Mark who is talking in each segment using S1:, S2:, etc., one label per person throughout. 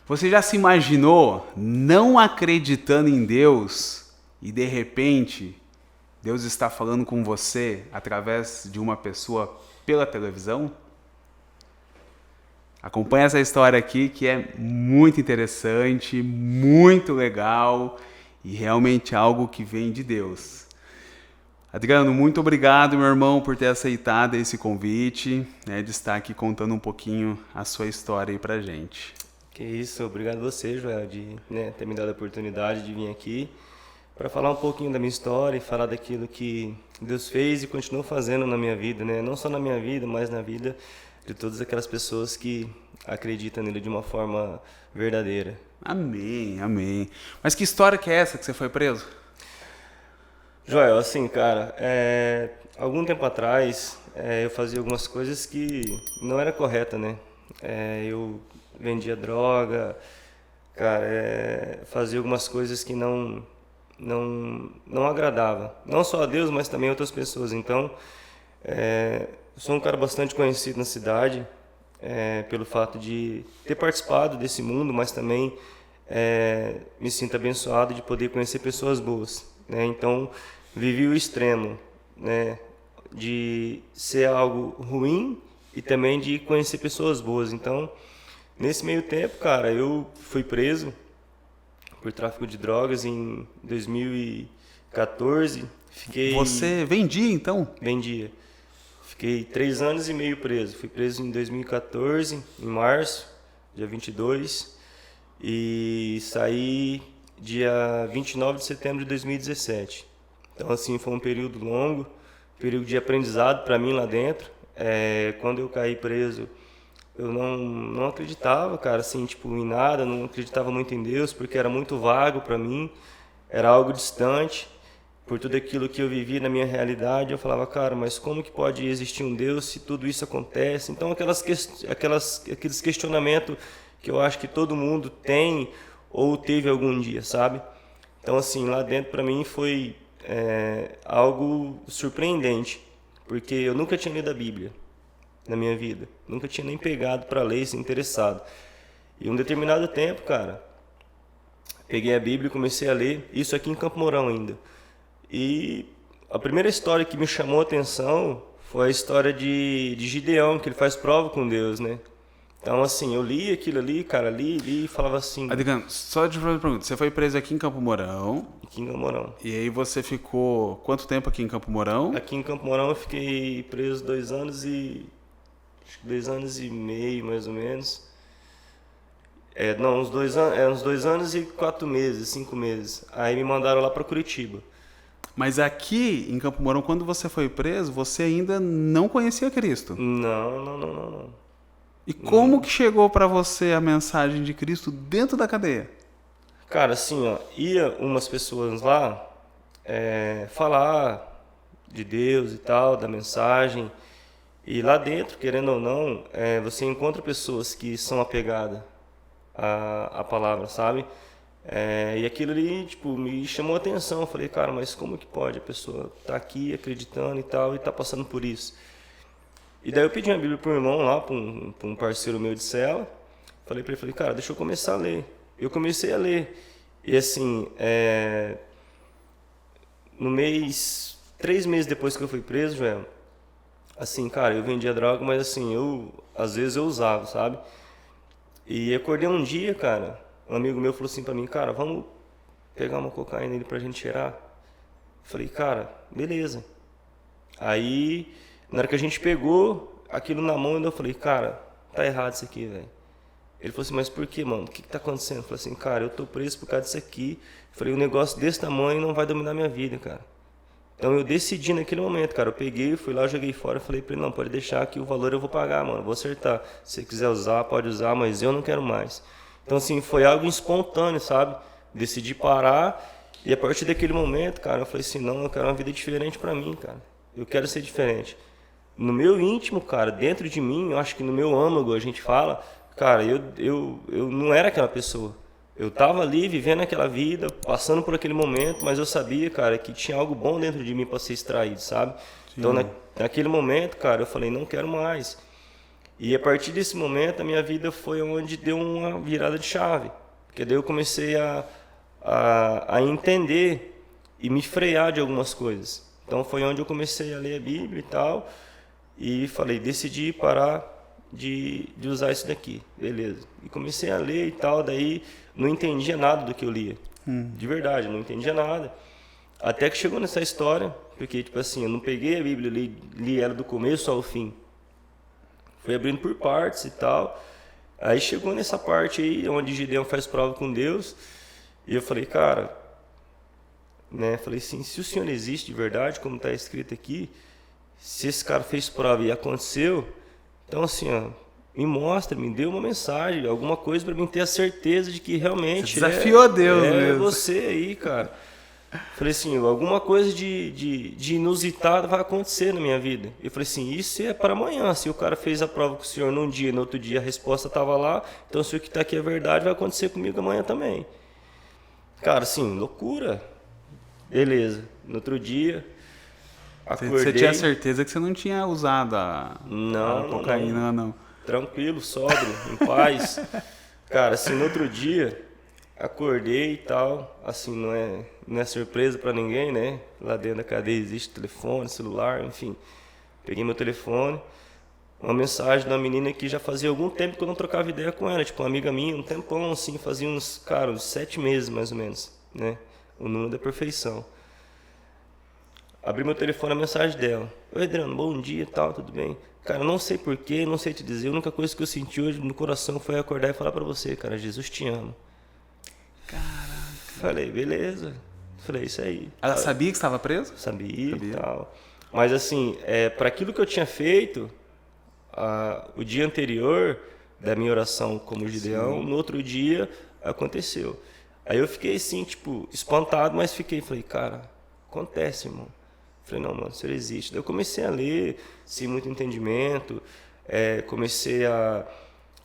S1: Você já se imaginou não acreditando em Deus e de repente Deus está falando com você através de uma pessoa pela televisão? Acompanhe essa história aqui que é muito interessante, muito legal e realmente algo que vem de Deus. Adriano, muito obrigado, meu irmão, por ter aceitado esse convite, de estar aqui contando um pouquinho a sua história aí pra gente.
S2: Que isso, obrigado você, Joel, de ter me dado a oportunidade de vir aqui para falar um pouquinho da minha história e falar daquilo que Deus fez e continua fazendo na minha vida, né? Não só na minha vida, mas na vida de todas aquelas pessoas que acreditam nele de uma forma verdadeira.
S1: Amém, amém. Mas que história que é essa que você foi preso?
S2: Joel, assim, cara, algum tempo atrás eu fazia algumas coisas que não era correta, né? Eu vendia droga, cara, fazia algumas coisas que não agradava, não só a Deus, mas também a outras pessoas. Então, eu sou um cara bastante conhecido na cidade, pelo fato de ter participado desse mundo, mas também me sinto abençoado de poder conhecer pessoas boas, né? Então, vivi o extremo, né, de ser algo ruim e também de conhecer pessoas boas. Então, nesse meio tempo, cara, eu fui preso por tráfico de drogas em 2014.
S1: Você vendia, então?
S2: Vendia. Fiquei 3 anos e meio preso. Fui preso em 2014, em março, dia 22, e saí dia 29 de setembro de 2017. Então, assim, foi um período longo, período de aprendizado para mim lá dentro. Quando eu caí preso, eu não acreditava, cara, assim, tipo, em nada, não acreditava muito em Deus, porque era muito vago para mim, era algo distante. Por tudo aquilo que eu vivi na minha realidade, eu falava, cara, mas como que pode existir um Deus se tudo isso acontece? Então, aqueles questionamentos que eu acho que todo mundo tem ou teve algum dia, sabe? Então, assim, lá dentro para mim foi algo surpreendente, porque eu nunca tinha lido a Bíblia na minha vida, nunca tinha nem pegado para ler, se interessado. E um determinado tempo, cara, peguei a Bíblia e comecei a ler, isso aqui em Campo Mourão ainda. E a primeira história que me chamou a atenção foi a história de Gideão, que ele faz prova com Deus, né? Então, assim, eu li aquilo ali, cara, li e falava assim...
S1: Adriano, só de fazer uma pergunta. Você foi preso aqui em Campo Mourão.
S2: Aqui em Campo Mourão.
S1: E aí você ficou quanto tempo aqui em Campo Mourão?
S2: Aqui em Campo Mourão eu fiquei preso 2 anos acho que 2 anos e meio, mais ou menos. Uns 2 anos e 4 meses, 5 meses. Aí me mandaram lá para Curitiba.
S1: Mas aqui em Campo Mourão, quando você foi preso, você ainda não conhecia Cristo.
S2: Não.
S1: E como que chegou para você a mensagem de Cristo dentro da cadeia?
S2: Cara, assim, ó, ia umas pessoas lá falar de Deus e tal, da mensagem. E lá dentro, querendo ou não, você encontra pessoas que são apegadas à palavra, sabe? E aquilo ali, tipo, me chamou a atenção. Eu falei, cara, mas como que pode a pessoa tá aqui acreditando e tal e tá passando por isso? E daí eu pedi uma Bíblia pro irmão lá, pra um parceiro meu de cela. Falei pra ele, cara, deixa eu começar a ler. Eu comecei a ler. E assim, no mês, 3 meses depois que eu fui preso, Joel, assim, cara, eu vendia droga, mas assim, às vezes eu usava, sabe? E acordei um dia, cara, um amigo meu falou assim pra mim, cara, vamos pegar uma cocaína ali pra gente cheirar? Falei, cara, beleza. Aí, na hora que a gente pegou aquilo na mão, eu falei, cara, tá errado isso aqui, velho. Ele falou assim, mas por que, mano? O que tá acontecendo? Eu falei assim, cara, eu tô preso por causa disso aqui. Eu falei, um negócio desse tamanho não vai dominar minha vida, cara. Então eu decidi naquele momento, cara, eu peguei, fui lá, joguei fora, falei pra ele, não, pode deixar que o valor eu vou pagar, mano, vou acertar. Se você quiser usar, pode usar, mas eu não quero mais. Então assim, foi algo espontâneo, sabe? Decidi parar e a partir daquele momento, cara, eu falei assim, não, eu quero uma vida diferente pra mim, cara. Eu quero ser diferente. No meu íntimo, cara, dentro de mim, eu acho que no meu âmago a gente fala, cara, eu não era aquela pessoa. Eu tava ali vivendo aquela vida, passando por aquele momento, mas eu sabia, cara, que tinha algo bom dentro de mim para ser extraído, sabe? Sim. Então, naquele momento, cara, eu falei, não quero mais. E a partir desse momento, a minha vida foi onde deu uma virada de chave. Porque daí eu comecei a entender e me frear de algumas coisas. Então foi onde eu comecei a ler a Bíblia e tal. E falei, decidi parar de usar isso daqui. Beleza. E comecei a ler e tal, daí não entendia nada do que eu lia. De verdade, não entendia nada. Até que chegou nessa história, porque, tipo assim, eu não peguei a Bíblia, li ela do começo ao fim. Fui abrindo por partes e tal. Aí chegou nessa parte aí, onde Gideão faz prova com Deus. E eu falei, cara, né? Falei assim, se o Senhor existe de verdade, como está escrito aqui, se esse cara fez prova e aconteceu, então assim, ó, me mostra, me dê uma mensagem, alguma coisa para mim ter a certeza de que realmente
S1: você desafiou Deus mesmo.
S2: Você aí, cara. Falei assim, alguma coisa de inusitado vai acontecer na minha vida. Eu falei assim, isso é para amanhã. Se o cara fez a prova com o senhor num dia, no outro dia a resposta estava lá, então se o que está aqui é verdade, vai acontecer comigo amanhã também. Cara, assim, loucura. Beleza. No outro dia, acordei.
S1: Você tinha certeza que você não tinha usado a cocaína, não?
S2: Tranquilo, sóbrio, em paz. Cara, assim, no outro dia, acordei e tal, assim, não é surpresa pra ninguém, né? Lá dentro da cadeia existe telefone, celular, enfim. Peguei meu telefone, uma mensagem de uma menina que já fazia algum tempo que eu não trocava ideia com ela, tipo, uma amiga minha, um tempão, assim, fazia uns 7 meses, mais ou menos, né? O número da perfeição. Abri meu telefone, a mensagem dela. Oi, Adriano, bom dia e tal, tudo bem? Cara, não sei porquê, não sei te dizer, a única coisa que eu senti hoje no coração foi acordar e falar pra você, cara, Jesus te ama.
S1: Caraca.
S2: Falei, beleza. Falei, isso aí.
S1: Ela sabia que estava preso?
S2: Sabia e tal. Mas assim, para aquilo que eu tinha feito, o dia anterior da minha oração como Gideão, no outro dia aconteceu. Aí eu fiquei assim, tipo, espantado, mas falei, cara, acontece, irmão. Falei, não, mano, o Senhor existe. Daí eu comecei a ler, sem muito entendimento, comecei a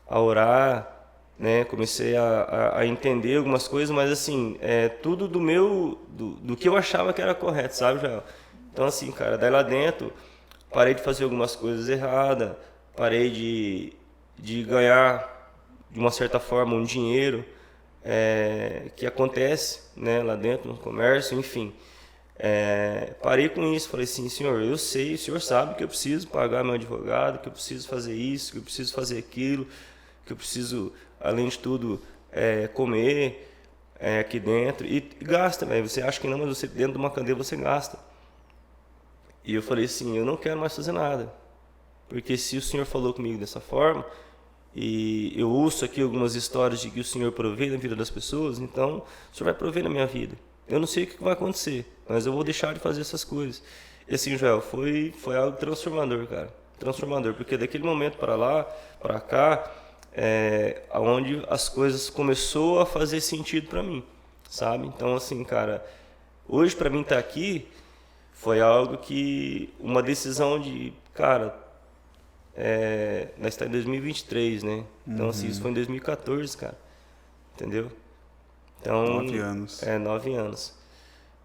S2: orar, né? Comecei a entender algumas coisas, mas assim, tudo do que eu achava que era correto, sabe, Joel? Então assim, cara, daí lá dentro, parei de fazer algumas coisas erradas, parei de ganhar, de uma certa forma, um dinheiro que acontece, né, lá dentro, no comércio, enfim. Parei com isso, falei assim, senhor, eu sei, o senhor sabe que eu preciso pagar meu advogado, que eu preciso fazer isso, que eu preciso fazer aquilo, que eu preciso, além de tudo, comer aqui dentro, e gasta, velho, você acha que não, mas você dentro de uma cadeia você gasta. E eu falei assim, eu não quero mais fazer nada, porque se o senhor falou comigo dessa forma, e eu ouço aqui algumas histórias de que o senhor provê na vida das pessoas, então o senhor vai prover na minha vida. Eu não sei o que vai acontecer, mas eu vou deixar de fazer essas coisas. E assim, Joel, foi algo transformador, cara. Transformador, porque daquele momento para lá, para cá, onde as coisas começou a fazer sentido para mim, sabe? Então, assim, cara, hoje para mim estar aqui foi algo que, uma decisão de, cara, nós estamos em 2023, né? Então, assim, isso foi em 2014, cara, entendeu? Então,
S1: 9 anos.
S2: 9 anos.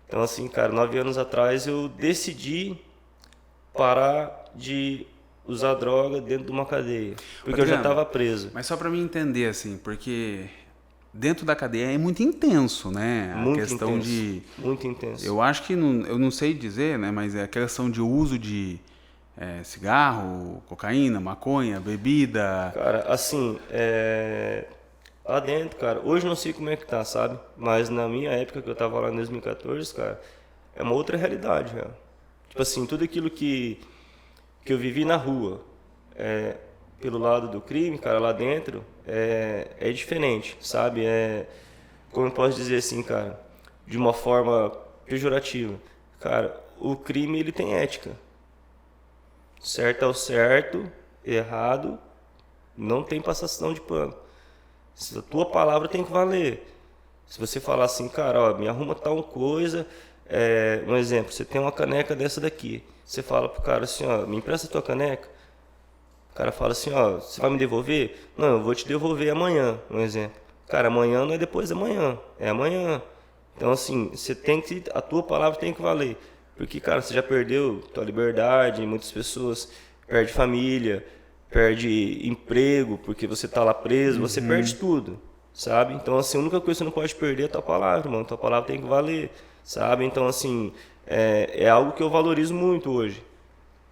S2: Então, assim, cara, 9 anos atrás eu decidi parar de usar droga dentro de uma cadeia. Porque eu já estava preso.
S1: Mas só para mim entender, assim, porque dentro da cadeia é muito intenso, né?
S2: Muito
S1: a questão
S2: intenso,
S1: de...
S2: muito intenso.
S1: Eu acho que, eu não sei dizer, né? Mas é a questão de uso de cigarro, cocaína, maconha, bebida...
S2: Cara, assim, lá dentro, cara, hoje não sei como é que tá, sabe? Mas na minha época que eu tava lá em 2014, cara, é uma outra realidade, velho. Tipo assim, tudo aquilo que eu vivi na rua, pelo lado do crime, cara, lá dentro, é diferente, sabe? Como eu posso dizer assim, cara, de uma forma pejorativa. Cara, o crime, ele tem ética. Certo é o certo, errado, não tem passação de pano. A tua palavra tem que valer. Se você falar assim, cara, ó, me arruma tal coisa, um exemplo, você tem uma caneca dessa daqui, você fala pro cara assim, ó, me empresta a tua caneca. O cara fala assim, ó, você vai me devolver? Não, eu vou te devolver amanhã, um exemplo. Cara, amanhã não é depois da manhã, é amanhã. Então assim, a tua palavra tem que valer. Porque, cara, você já perdeu tua liberdade, muitas pessoas perdem família, perde emprego porque você tá lá preso, você perde tudo, sabe? Então, assim, a única coisa que você não pode perder é a tua palavra, irmão. Tua palavra tem que valer, sabe? Então, assim, é algo que eu valorizo muito hoje.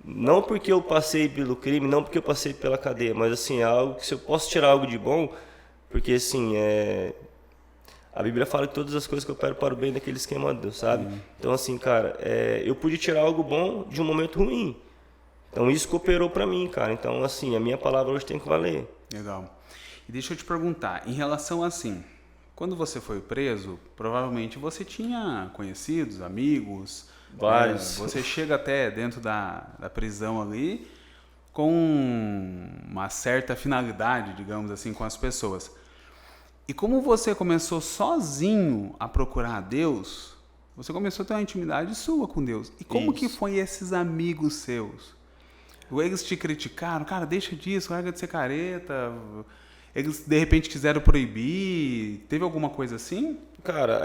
S2: Não porque eu passei pelo crime, não porque eu passei pela cadeia, mas, assim, é algo que se eu posso tirar algo de bom, porque, assim, a Bíblia fala que todas as coisas que eu opero para o bem daqueles que amam a Deus, sabe? Então, assim, cara, eu pude tirar algo bom de um momento ruim. Então, isso cooperou para mim, cara. Então, assim, a minha palavra hoje tem que valer.
S1: Legal. E deixa eu te perguntar, em relação assim, quando você foi preso, provavelmente você tinha conhecidos, amigos,
S2: Vários.
S1: você chega até dentro da prisão ali com uma certa finalidade, digamos assim, com as pessoas. E como você começou sozinho a procurar a Deus, você começou a ter uma intimidade sua com Deus. E como que
S2: Isso.
S1: foi esses amigos seus? Eles te criticaram, cara, deixa disso, larga de ser careta. Eles de repente quiseram proibir. Teve alguma coisa assim?
S2: Cara,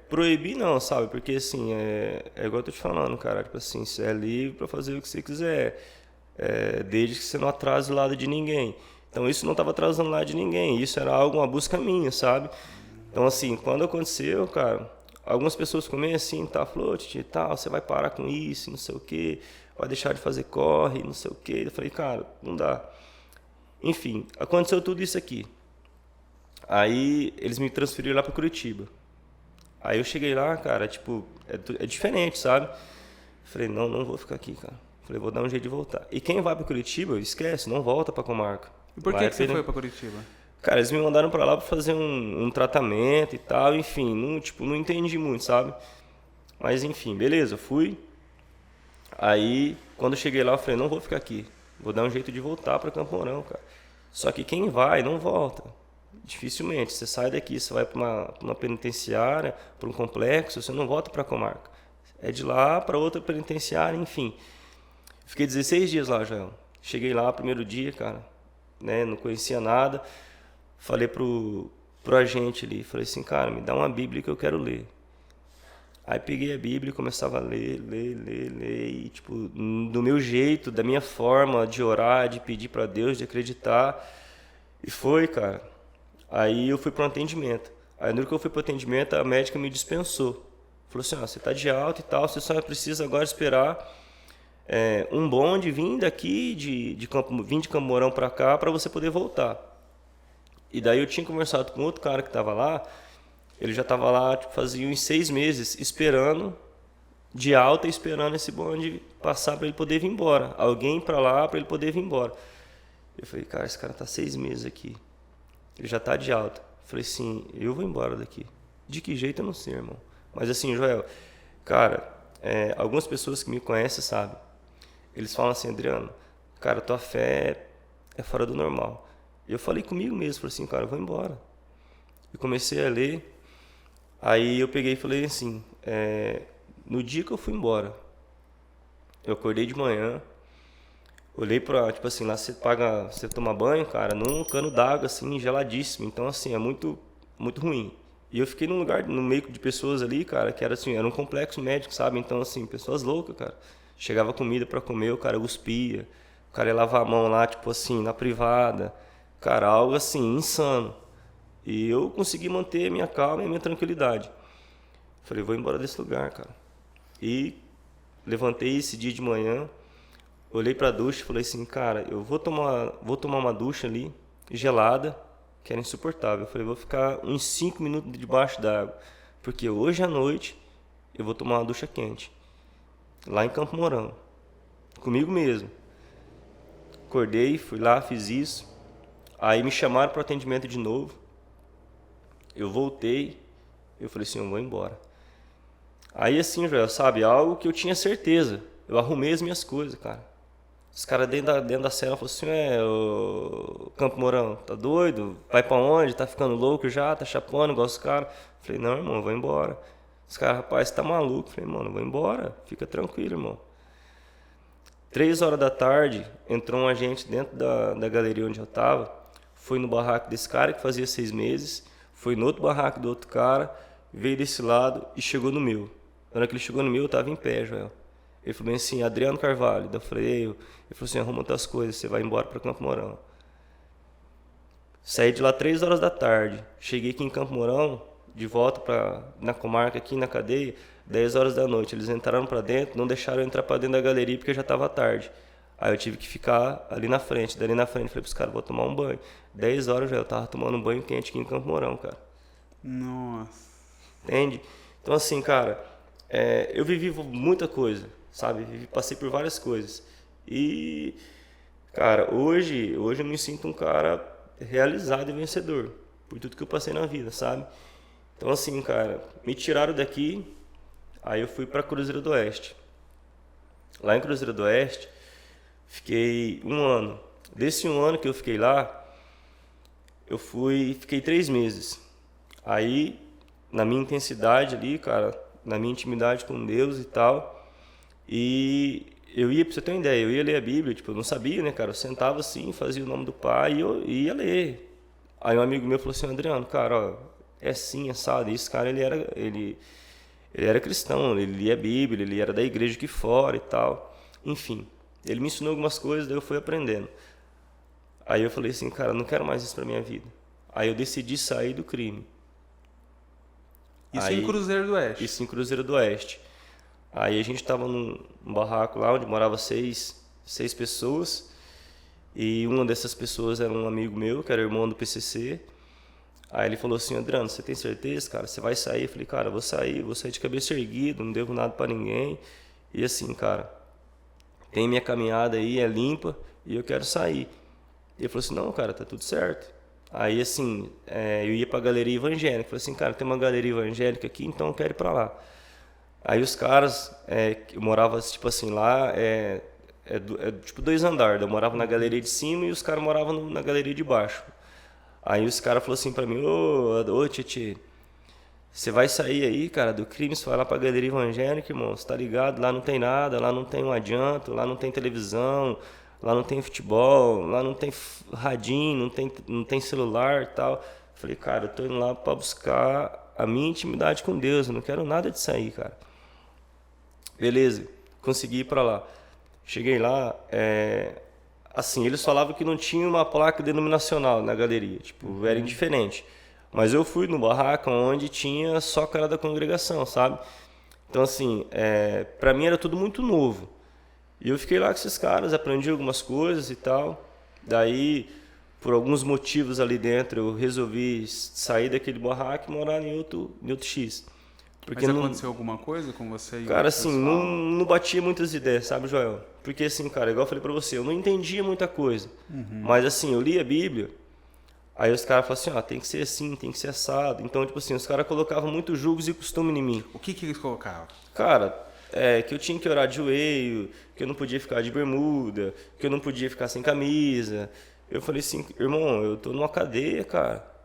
S2: proibir não, sabe? Porque assim, é igual eu tô te falando, cara. Tipo assim, você é livre pra fazer o que você quiser. Desde que você não atrase o lado de ninguém. Então isso não tava atrasando o lado de ninguém. Isso era algo, uma busca minha, sabe? Então assim, quando aconteceu, cara, algumas pessoas comiam assim, tá, falou, Titi, tal, você vai parar com isso, não sei o quê, vai deixar de fazer corre, não sei o quê. Eu falei, cara, não dá. Enfim, aconteceu tudo isso aqui. Aí eles me transferiram lá para Curitiba. Aí eu cheguei lá, cara, tipo, é diferente, sabe? Falei, não vou ficar aqui, cara. Falei, vou dar um jeito de voltar. E quem vai para Curitiba, esquece, não volta para comarca.
S1: E por que você foi pra Curitiba?
S2: Cara, eles me mandaram para lá para fazer um tratamento e tal, enfim, não entendi muito, sabe? Mas enfim, beleza, fui. Aí, quando eu cheguei lá, eu falei, não vou ficar aqui. Vou dar um jeito de voltar para Campo Mourão, cara. Só que quem vai, não volta. Dificilmente. Você sai daqui, você vai para uma penitenciária, para um complexo, você não volta para a comarca. É de lá para outra penitenciária, enfim. Fiquei 16 dias lá, Joel. Cheguei lá, primeiro dia, cara, né, não conhecia nada. Falei pro agente ali, falei assim, cara, me dá uma Bíblia que eu quero ler. Aí peguei a Bíblia e começava a ler, e tipo, do meu jeito, da minha forma de orar, de pedir para Deus, de acreditar. E foi, cara. Aí eu fui para um atendimento. Aí no que eu fui para o atendimento, a médica me dispensou. Falou assim, você tá de alta e tal, você só precisa agora esperar um bonde vir daqui, vir de Campo Mourão para cá, para você poder voltar. E daí eu tinha conversado com outro cara que estava lá, ele já estava lá, tipo, fazia uns 6 meses, esperando, de alta, esperando esse bonde passar para ele poder vir embora. Alguém para lá, para ele poder vir embora. Eu falei, cara, esse cara tá 6 meses aqui. Ele já tá de alta. Eu falei assim, eu vou embora daqui. De que jeito eu não sei, irmão. Mas assim, Joel, cara, algumas pessoas que me conhecem sabem. Eles falam assim, Adriano, cara, tua fé é fora do normal. E eu falei comigo mesmo, falei assim, cara, eu vou embora. Eu comecei a ler. Aí eu peguei e falei assim, no dia que eu fui embora, eu acordei de manhã, olhei pra, tipo assim, lá você toma banho, cara, num cano d'água, assim, geladíssimo. Então, assim, é muito, muito ruim. E eu fiquei num lugar, no meio de pessoas ali, cara, que era assim, era um complexo médico, sabe? Então, assim, pessoas loucas, cara. Chegava comida pra comer, o cara cuspia, o cara ia lavar a mão lá, tipo assim, na privada. Cara, algo assim, insano. E eu consegui manter a minha calma e a minha tranquilidade. Falei, vou embora desse lugar, cara. E levantei esse dia de manhã, olhei pra ducha e falei assim, cara, eu vou tomar uma ducha ali, gelada, que era insuportável. Eu falei, vou ficar uns 5 minutos debaixo d'água, porque hoje à noite eu vou tomar uma ducha quente. Lá em Campo Mourão, comigo mesmo. Acordei, fui lá, fiz isso. Aí me chamaram para o atendimento de novo. Eu voltei, eu falei assim, eu vou embora. Aí assim, Joel, sabe, algo que eu tinha certeza. Eu arrumei as minhas coisas, cara. Os caras dentro da cela falaram assim, ô Campo Mourão, tá doido? Vai pra onde? Tá ficando louco já? Tá chapando igual os caras? Falei, não, irmão, eu vou embora. Os caras, rapaz, você tá maluco? Falei, mano, eu vou embora, fica tranquilo, irmão. 3 horas da tarde, entrou um agente dentro da galeria onde eu tava, foi no barraco desse cara que fazia 6 meses, foi no outro barraco do outro cara, veio desse lado e chegou no meu. Na hora que ele chegou no meu, eu tava em pé, Joel. Ele falou bem assim, Adriano Carvalho. Daí eu falei, ele falou assim, arruma tuas coisas, você vai embora para Campo Mourão. Saí de lá 3 horas da tarde, cheguei aqui em Campo Mourão, de volta na comarca aqui na cadeia, 10 horas da noite. Eles entraram para dentro, não deixaram eu entrar para dentro da galeria porque já estava tarde. Aí eu tive que ficar ali na frente. Dali na frente falei pros caras, vou tomar um banho. 10 horas já eu tava tomando um banho quente aqui em Campo Mourão, cara.
S1: Nossa.
S2: Entende? Então assim, cara, eu vivi muita coisa, sabe? Passei por várias coisas. E, cara, hoje eu me sinto um cara realizado e vencedor por tudo que eu passei na vida, sabe? Então assim, cara, me tiraram daqui, aí eu fui pra Cruzeiro do Oeste. Lá em Cruzeiro do Oeste, fiquei 1 ano. Desse 1 ano que eu fiquei lá, fiquei 3 meses. Aí, na minha intensidade ali, cara, na minha intimidade com Deus e tal, e eu ia, pra você ter uma ideia, eu ia ler a Bíblia, tipo, eu não sabia, né, cara, eu sentava assim, fazia o nome do Pai e eu ia ler. Aí um amigo meu falou assim, Adriano, cara, ó, é assim, assado, e esse cara, ele era cristão, ele lia a Bíblia, ele era da igreja aqui fora e tal, enfim. Ele me ensinou algumas coisas, daí eu fui aprendendo. Aí eu falei assim, cara, não quero mais isso pra minha vida. Aí eu decidi sair do crime.
S1: Isso em Cruzeiro do Oeste?
S2: Isso em Cruzeiro do Oeste. Aí a gente tava num barraco lá, onde morava 6 pessoas. E uma dessas pessoas era um amigo meu, que era irmão do PCC. Aí ele falou assim, Adriano, você tem certeza, cara? Você vai sair? Eu falei, cara, vou sair de cabeça erguida, não devo nada pra ninguém. E assim, cara, tem minha caminhada aí, é limpa, e eu quero sair. Ele falou assim, não, cara, tá tudo certo. Aí, assim, eu ia pra galeria evangélica. Falei assim, cara, tem uma galeria evangélica aqui, então eu quero ir pra lá. Aí os caras, eu morava, tipo assim, lá, tipo 2 andares. Eu morava na galeria de cima e os caras moravam na galeria de baixo. Aí os caras falaram assim pra mim, ô Tietê, você vai sair aí, cara, do crime, você vai lá pra galeria evangélica, irmão, você tá ligado? Lá não tem nada, lá não tem um adianto, lá não tem televisão, lá não tem futebol, lá não tem radinho, não tem celular e tal. Falei, cara, eu tô indo lá pra buscar a minha intimidade com Deus, eu não quero nada disso aí, cara. Beleza, consegui ir pra lá. Cheguei lá, assim, eles falavam que não tinha uma placa denominacional na galeria, tipo, era indiferente. Mas eu fui no barraco onde tinha só cara da congregação, sabe? Então, assim, pra mim era tudo muito novo. E eu fiquei lá com esses caras, aprendi algumas coisas e tal. Daí, por alguns motivos ali dentro, eu resolvi sair daquele barraco e morar em outro X. Porque
S1: Mas aconteceu alguma coisa com você?
S2: Cara, assim, não batia muitas ideias, sabe, Joel? Porque, assim, cara, igual eu falei pra você, eu não entendia muita coisa. Mas, assim, eu li a Bíblia, aí os caras falavam assim, tem que ser assim, tem que ser assado. Então, tipo assim, os caras colocavam muito julgos e costume em mim.
S1: O que eles colocavam?
S2: Cara, que eu tinha que orar de joelho, que eu não podia ficar de bermuda, que eu não podia ficar sem camisa. Eu falei assim, irmão, eu tô numa cadeia, cara.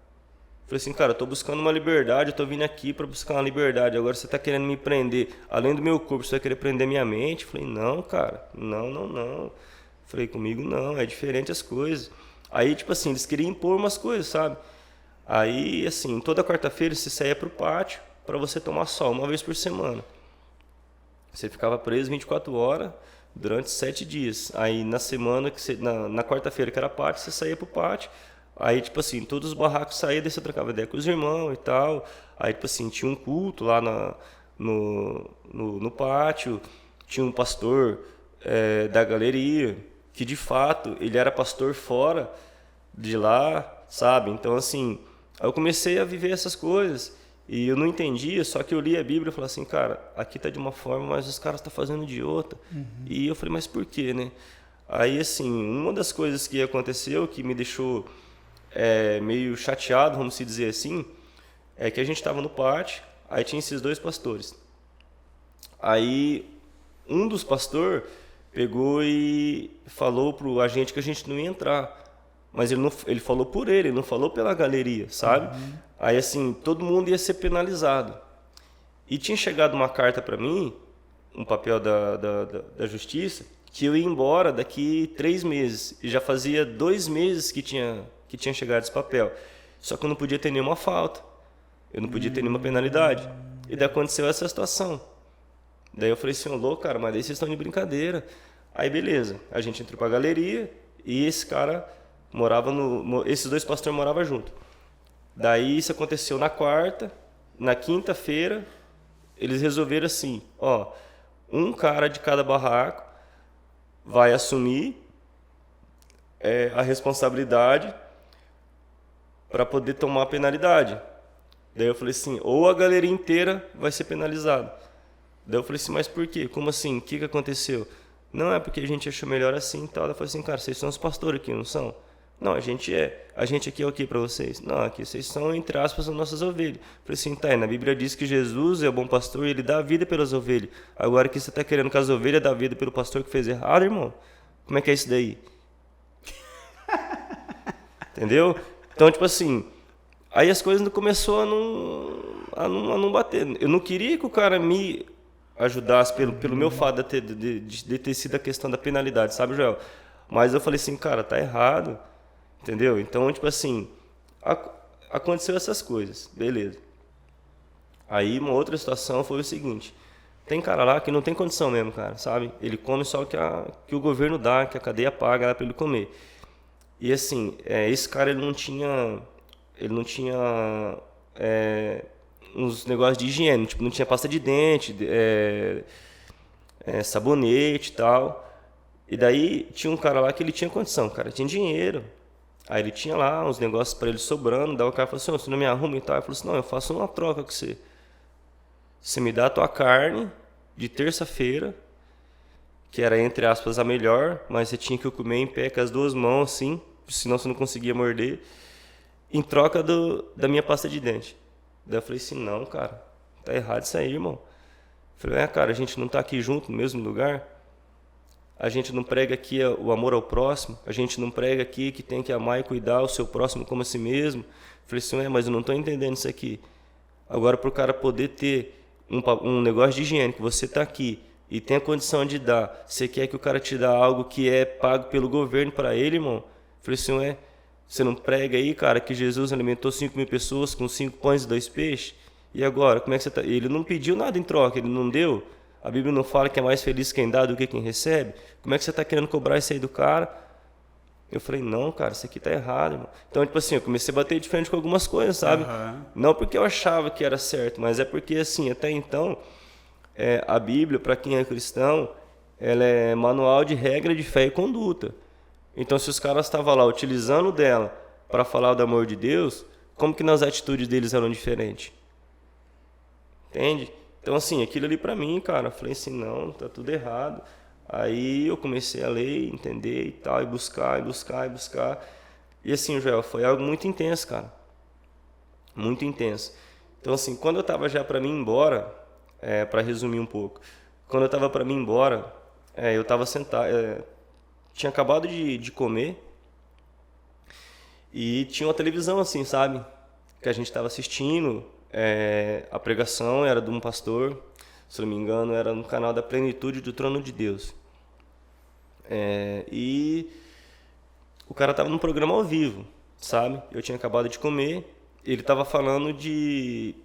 S2: Falei assim, cara, eu tô buscando uma liberdade, eu tô vindo aqui para buscar uma liberdade. Agora você tá querendo me prender, além do meu corpo, você vai querer prender minha mente? Falei, não, cara, não. Falei, comigo não, é diferente as coisas. Aí, tipo assim, eles queriam impor umas coisas, sabe? Aí, assim, toda quarta-feira você saía pro pátio para você tomar sol, uma vez por semana. Você ficava preso 24 horas durante 7 dias. Aí na semana, na quarta-feira que era pátio, você saía pro pátio. Aí, tipo assim, todos os barracos saíam, daí você trocava ideia com os irmãos e tal. Aí, tipo assim, tinha um culto lá no pátio. Tinha um pastor da galeria, que de fato, ele era pastor fora de lá, sabe? Então, assim, aí eu comecei a viver essas coisas. E eu não entendia, só que eu li a Bíblia e falei assim, cara, aqui tá de uma forma, mas os caras estão fazendo de outra. E eu falei, mas por quê, né? Aí, assim, uma das coisas que aconteceu, que me deixou meio chateado, vamos se dizer assim, é que a gente estava no pátio, aí tinha esses 2 pastores. Aí, um dos pastores pegou e falou pro agente que a gente não ia entrar. Mas ele falou por ele não falou pela galeria, sabe? Aí, assim, todo mundo ia ser penalizado. E tinha chegado uma carta para mim, um papel da justiça, que eu ia embora daqui 3 meses. E já fazia 2 meses que tinha chegado esse papel. Só que eu não podia ter nenhuma falta. Eu não podia ter nenhuma penalidade. E daí aconteceu essa situação. Daí eu falei assim, ô louco, cara, mas daí vocês estão de brincadeira. Aí beleza, a gente entrou pra galeria e esse cara morava esses dois pastores moravam junto. Daí isso aconteceu na quarta, na quinta-feira, eles resolveram assim, ó, um cara de cada barraco vai assumir a responsabilidade para poder tomar a penalidade. Daí eu falei assim, ou a galeria inteira vai ser penalizada. Daí eu falei assim, mas por quê? Como assim? O que aconteceu? Não, é porque a gente achou melhor assim e tal. Eu falei assim, cara, vocês são os pastores aqui, não são? Não, a gente é. A gente aqui é o que para vocês? Não, aqui vocês são, entre aspas, as nossas ovelhas. Eu falei assim, tá, na Bíblia diz que Jesus é o bom pastor e ele dá a vida pelas ovelhas. Agora que você tá querendo que as ovelhas dê a vida pelo pastor que fez errado, irmão? Como é que é isso daí? Entendeu? Então, tipo assim, aí as coisas começou a não bater. Eu não queria que o cara me ajudasse pelo meu fato de ter sido a questão da penalidade, sabe, Joel? Mas eu falei assim, cara, tá errado, entendeu? Então, tipo assim, aconteceu essas coisas, beleza. Aí uma outra situação foi o seguinte, tem cara lá que não tem condição mesmo, cara, sabe? Ele come só o que o governo dá, que a cadeia paga lá pra ele comer. E assim, esse cara ele não tinha uns negócios de higiene, tipo, não tinha pasta de dente, sabonete e tal. E daí tinha um cara lá que ele tinha condição, cara, tinha dinheiro. Aí ele tinha lá uns negócios para ele sobrando, daí o cara falou assim, você não me arruma e tal? Ele falou assim, não, eu faço uma troca com você. Você me dá a tua carne de terça-feira, que era, entre aspas, a melhor, mas você tinha que comer em pé com as duas mãos, assim, senão você não conseguia morder, em troca da minha pasta de dente. Daí eu falei assim, não, cara, tá errado isso aí, irmão. Eu falei, cara, a gente não tá aqui junto no mesmo lugar? A gente não prega aqui o amor ao próximo? A gente não prega aqui que tem que amar e cuidar o seu próximo como a si mesmo? Eu falei assim, mas eu não tô entendendo isso aqui. Agora, pro cara poder ter um negócio de higiene, que você tá aqui e tem a condição de dar, você quer que o cara te dê algo que é pago pelo governo para ele, irmão? Eu falei assim, você não prega aí, cara, que Jesus alimentou 5.000 pessoas com 5 pães e 2 peixes? E agora, como é que você tá? Ele não pediu nada em troca, ele não deu. A Bíblia não fala que é mais feliz quem dá do que quem recebe? Como é que você está querendo cobrar isso aí do cara? Eu falei, não, cara, isso aqui tá errado, irmão. Então, tipo assim, eu comecei a bater de frente com algumas coisas, sabe? Não porque eu achava que era certo, mas é porque, assim, até então, a Bíblia, para quem é cristão, ela é manual de regra de fé e conduta. Então, se os caras estavam lá utilizando dela para falar do amor de Deus, como que nas atitudes deles eram diferentes? Entende? Então, assim, aquilo ali pra mim, cara, eu falei assim, não, tá tudo errado. Aí eu comecei a ler, entender e tal, e buscar. E assim, Joel, foi algo muito intenso, cara. Muito intenso. Então, assim, quando eu tava já pra mim ir embora, pra resumir um pouco, quando eu tava pra mim ir embora, eu tava sentado, tinha acabado de comer, e tinha uma televisão assim, sabe? Que a gente tava assistindo. A pregação era de um pastor, se não me engano, era no canal da Plenitude do Trono de Deus. E o cara estava num programa ao vivo, sabe? Eu tinha acabado de comer, ele estava falando de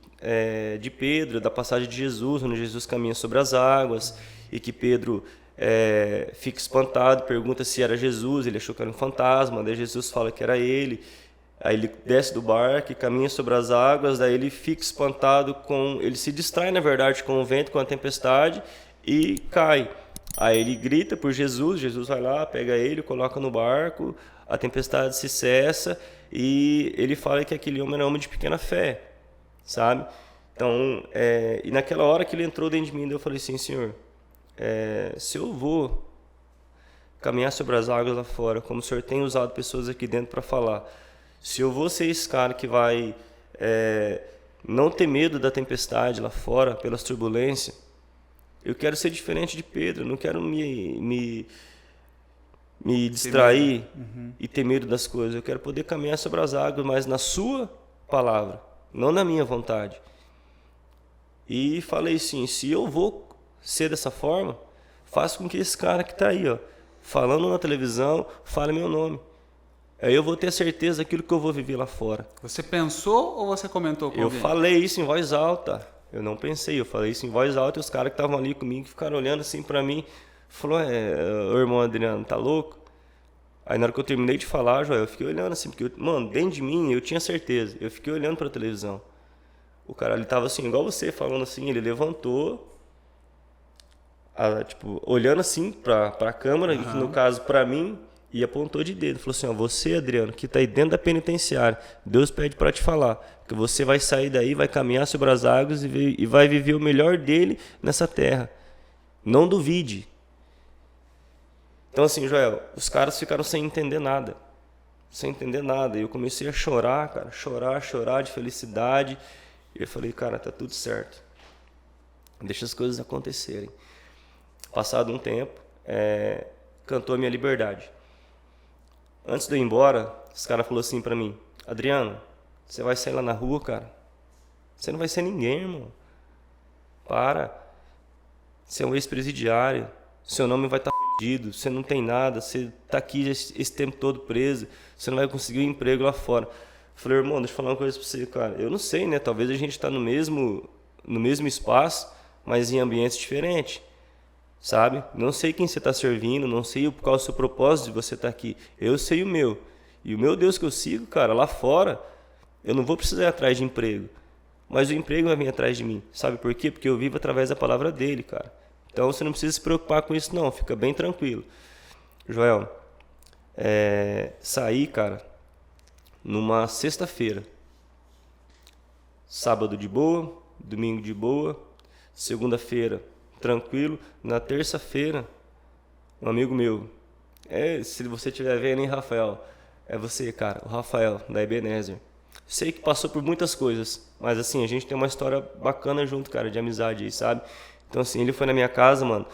S2: Pedro, da passagem de Jesus, onde Jesus caminha sobre as águas, e que Pedro fica espantado, pergunta se era Jesus, ele achou que era um fantasma, daí Jesus fala que era ele. Aí ele desce do barco e caminha sobre as águas, daí ele fica espantado ele se distrai, na verdade, com o vento, com a tempestade e cai. Aí ele grita por Jesus, Jesus vai lá, pega ele, coloca no barco, a tempestade se cessa e ele fala que aquele homem era homem de pequena fé, sabe? Então, e naquela hora que ele entrou dentro de mim, eu falei assim, Senhor, se eu vou caminhar sobre as águas lá fora, como o Senhor tem usado pessoas aqui dentro para falar, se eu vou ser esse cara que vai não ter medo da tempestade lá fora, pelas turbulências, eu quero ser diferente de Pedro, eu não quero me distrair e ter medo das coisas. Eu quero poder caminhar sobre as águas, mas na sua palavra, não na minha vontade. E falei assim, se eu vou ser dessa forma, faça com que esse cara que está aí, falando na televisão, fale meu nome. Aí eu vou ter a certeza daquilo que eu vou viver lá fora.
S1: Você pensou ou você comentou com alguém?
S2: Eu falei isso em voz alta. Eu não pensei, eu falei isso em voz alta e os caras que estavam ali comigo que ficaram olhando assim pra mim, falou, ô irmão Adriano, tá louco? Aí na hora que eu terminei de falar, Joel, eu fiquei olhando assim, porque, mano, dentro de mim eu tinha certeza, eu fiquei olhando pra televisão. O cara, ele tava assim, igual você, falando assim, ele levantou, tipo, olhando assim pra câmera, que no caso pra mim, e apontou de dedo. Falou assim, ó, você, Adriano, que tá aí dentro da penitenciária, Deus pede pra te falar, que você vai sair daí, vai caminhar sobre as águas e vai viver o melhor dele nessa terra. Não duvide. Então assim, Joel, os caras ficaram sem entender nada. Sem entender nada. E eu comecei a chorar, cara, chorar de felicidade. E eu falei, cara, tá tudo certo. Deixa as coisas acontecerem. Passado um tempo, cantou a minha liberdade. Antes de eu ir embora, os caras falaram assim pra mim, Adriano, você vai sair lá na rua, cara? Você não vai ser ninguém, irmão. Para. Você é um ex-presidiário. Seu nome vai estar perdido. Você não tem nada. Você tá aqui esse tempo todo preso. Você não vai conseguir um emprego lá fora. Eu falei, irmão, deixa eu falar uma coisa pra você, cara. Eu não sei, né? Talvez a gente tá no mesmo espaço, mas em ambientes diferentes. Sabe? Não sei quem você está servindo, não sei qual é o seu propósito de você estar aqui. Eu sei o meu. E o meu Deus que eu sigo, cara, lá fora, eu não vou precisar ir atrás de emprego. Mas o emprego vai vir atrás de mim. Sabe por quê? Porque eu vivo através da palavra dele, cara. Então você não precisa se preocupar com isso, não. Fica bem tranquilo. Joel, saí, cara, numa sexta-feira. Sábado de boa, domingo de boa, segunda-feira tranquilo. Na terça-feira, um amigo meu, se você estiver vendo, hein, Rafael? É você, cara, o Rafael, da Ebenezer. Sei que passou por muitas coisas, mas assim, a gente tem uma história bacana junto, cara, de amizade aí, sabe? Então assim, ele foi na minha casa, mano,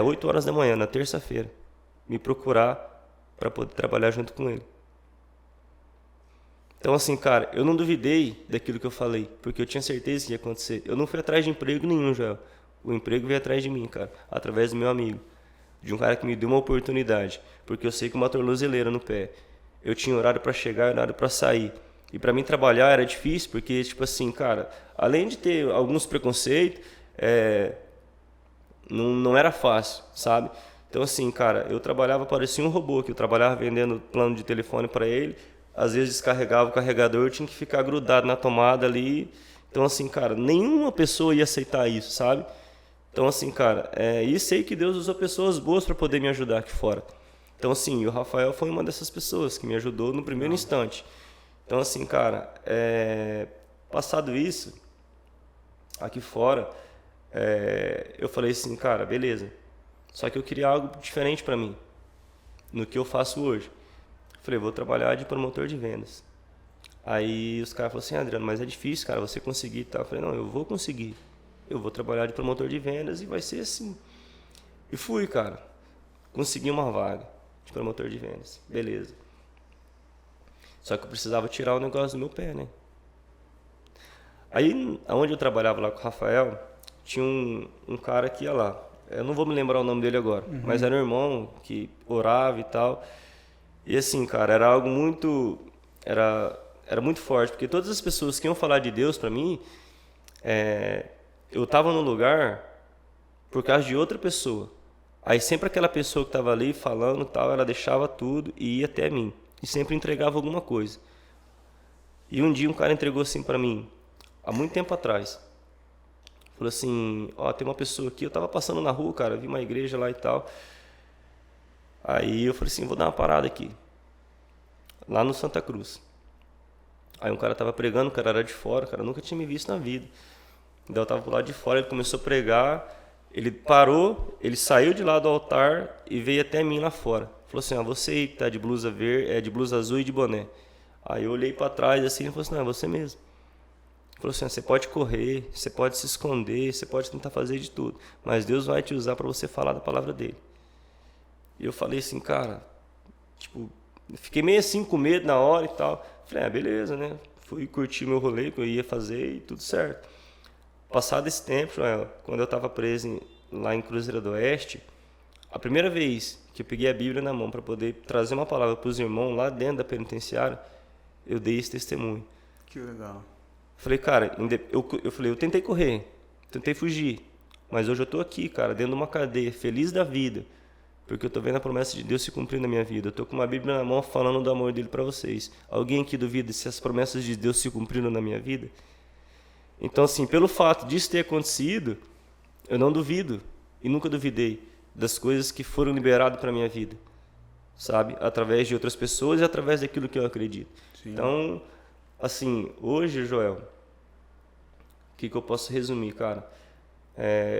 S2: 8 horas da manhã, na terça-feira, me procurar para poder trabalhar junto com ele. Então assim, cara, eu não duvidei daquilo que eu falei, porque eu tinha certeza que ia acontecer. Eu não fui atrás de emprego nenhum, Joel. O emprego veio atrás de mim, cara, através do meu amigo, de um cara que me deu uma oportunidade, porque eu sei que uma tornozeleira no pé. Eu tinha horário para chegar e horário para sair. E para mim trabalhar era difícil, porque, tipo assim, cara, além de ter alguns preconceitos, não era fácil, sabe? Então, assim, cara, eu trabalhava, parecia um robô, que eu trabalhava vendendo plano de telefone para ele, às vezes descarregava o carregador, eu tinha que ficar grudado na tomada ali. Então, assim, cara, nenhuma pessoa ia aceitar isso, sabe? Então, assim, cara, e sei que Deus usou pessoas boas para poder me ajudar aqui fora. Então, assim, o Rafael foi uma dessas pessoas que me ajudou no primeiro instante. Então, assim, cara, passado isso, aqui fora, eu falei assim, cara, beleza. Só que eu queria algo diferente para mim, no que eu faço hoje. Falei, vou trabalhar de promotor de vendas. Aí os caras falaram assim, Adriano, mas é difícil, cara, você conseguir e tal. Eu falei, não, eu vou conseguir. Eu vou trabalhar de promotor de vendas e vai ser assim. E fui, cara. Consegui uma vaga de promotor de vendas. Beleza. Só que eu precisava tirar o negócio do meu pé, né? Aí, onde eu trabalhava lá com o Rafael, tinha um cara que ia lá. Eu não vou me lembrar o nome dele agora, mas era um irmão que orava e tal. E assim, cara, era algo muito... Era muito forte, porque todas as pessoas que iam falar de Deus pra mim, eu estava no lugar por causa de outra pessoa. Aí sempre aquela pessoa que estava ali falando tal, ela deixava tudo e ia até mim. E sempre entregava alguma coisa. E um dia um cara entregou assim para mim, há muito tempo atrás. Falou assim, ó, tem uma pessoa aqui, eu tava passando na rua, cara, vi uma igreja lá e tal. Aí eu falei assim, vou dar uma parada aqui. Lá no Santa Cruz. Aí um cara tava pregando, o cara era de fora, o cara nunca tinha me visto na vida. Então eu tava pro lado de fora, ele começou a pregar, ele parou, ele saiu de lá do altar e veio até mim lá fora. Falou assim, ó, você aí que tá de blusa verde, de blusa azul e de boné. Aí eu olhei para trás assim e falou assim, não, é você mesmo. Ele falou assim, ó, você pode correr, você pode se esconder, você pode tentar fazer de tudo, mas Deus vai te usar para você falar da palavra dele. E eu falei assim, cara, tipo, fiquei meio assim com medo na hora e tal. Falei, beleza, né? Fui curtir meu rolê que eu ia fazer e tudo certo. Passado esse tempo, quando eu estava preso lá em Cruzeiro do Oeste, a primeira vez que eu peguei a Bíblia na mão para poder trazer uma palavra para os irmãos lá dentro da penitenciária, eu dei esse testemunho.
S1: Que legal.
S2: Falei, cara, eu falei, eu tentei correr, tentei fugir, mas hoje eu tô aqui, cara, dentro de uma cadeia, feliz da vida, porque eu tô vendo a promessa de Deus se cumprir na minha vida. Eu tô com uma Bíblia na mão falando do amor dele para vocês. Alguém aqui duvida se as promessas de Deus se cumpriram na minha vida? Então, assim, pelo fato disso ter acontecido, eu não duvido e nunca duvidei das coisas que foram liberadas para minha vida, sabe? Através de outras pessoas e através daquilo que eu acredito. Sim. Então, assim, hoje, Joel, o que eu posso resumir, cara?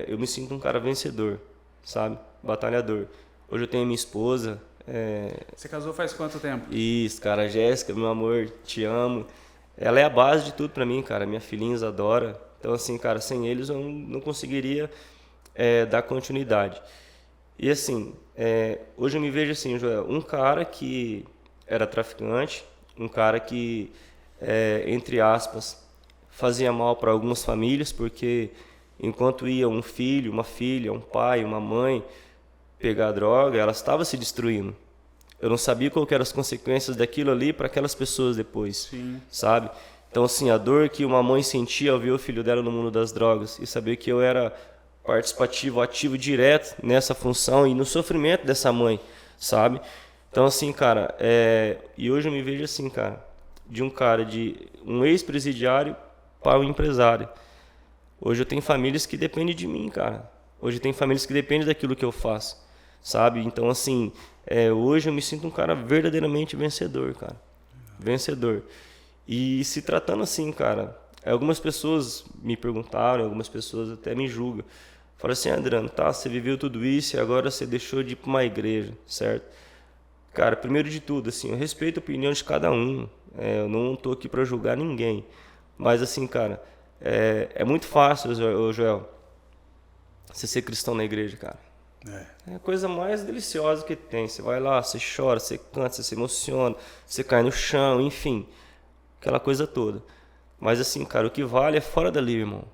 S2: Eu me sinto um cara vencedor, sabe? Batalhador. Hoje eu tenho minha esposa.
S1: Você casou faz quanto tempo?
S2: Isso, cara, Jéssica, meu amor, te amo. Ela é a base de tudo pra mim, cara. Minha filhinha adora. Então, assim, cara, sem eles eu não conseguiria dar continuidade. E, assim, hoje eu me vejo assim, Joel, um cara que era traficante, um cara que, entre aspas, fazia mal para algumas famílias, porque enquanto ia um filho, uma filha, um pai, uma mãe pegar droga, ela estava se destruindo. Eu não sabia qual que eram as consequências daquilo ali para aquelas pessoas depois. Sim. Sabe? Então, assim, a dor que uma mãe sentia ao ver o filho dela no mundo das drogas e saber que eu era participativo, ativo direto nessa função e no sofrimento dessa mãe, sabe? Então, assim, cara, e hoje eu me vejo assim, cara, de um ex-presidiário para um empresário. Hoje eu tenho famílias que dependem de mim, cara. Hoje tem famílias que dependem daquilo que eu faço, sabe? Então, assim, hoje eu me sinto um cara verdadeiramente vencedor, cara. Vencedor. E se tratando assim, cara, algumas pessoas me perguntaram, algumas pessoas até me julgam. Falaram assim, Adriano, tá, você viveu tudo isso e agora você deixou de ir para uma igreja, certo? Cara, primeiro de tudo, assim, eu respeito a opinião de cada um. Eu não tô aqui para julgar ninguém. Mas, assim, cara, é muito fácil, Joel, você ser cristão na igreja, cara. É a coisa mais deliciosa que tem. Você vai lá, você chora, você canta, você se emociona, você cai no chão, enfim. Aquela coisa toda. Mas assim, cara, o que vale é fora dali, irmão.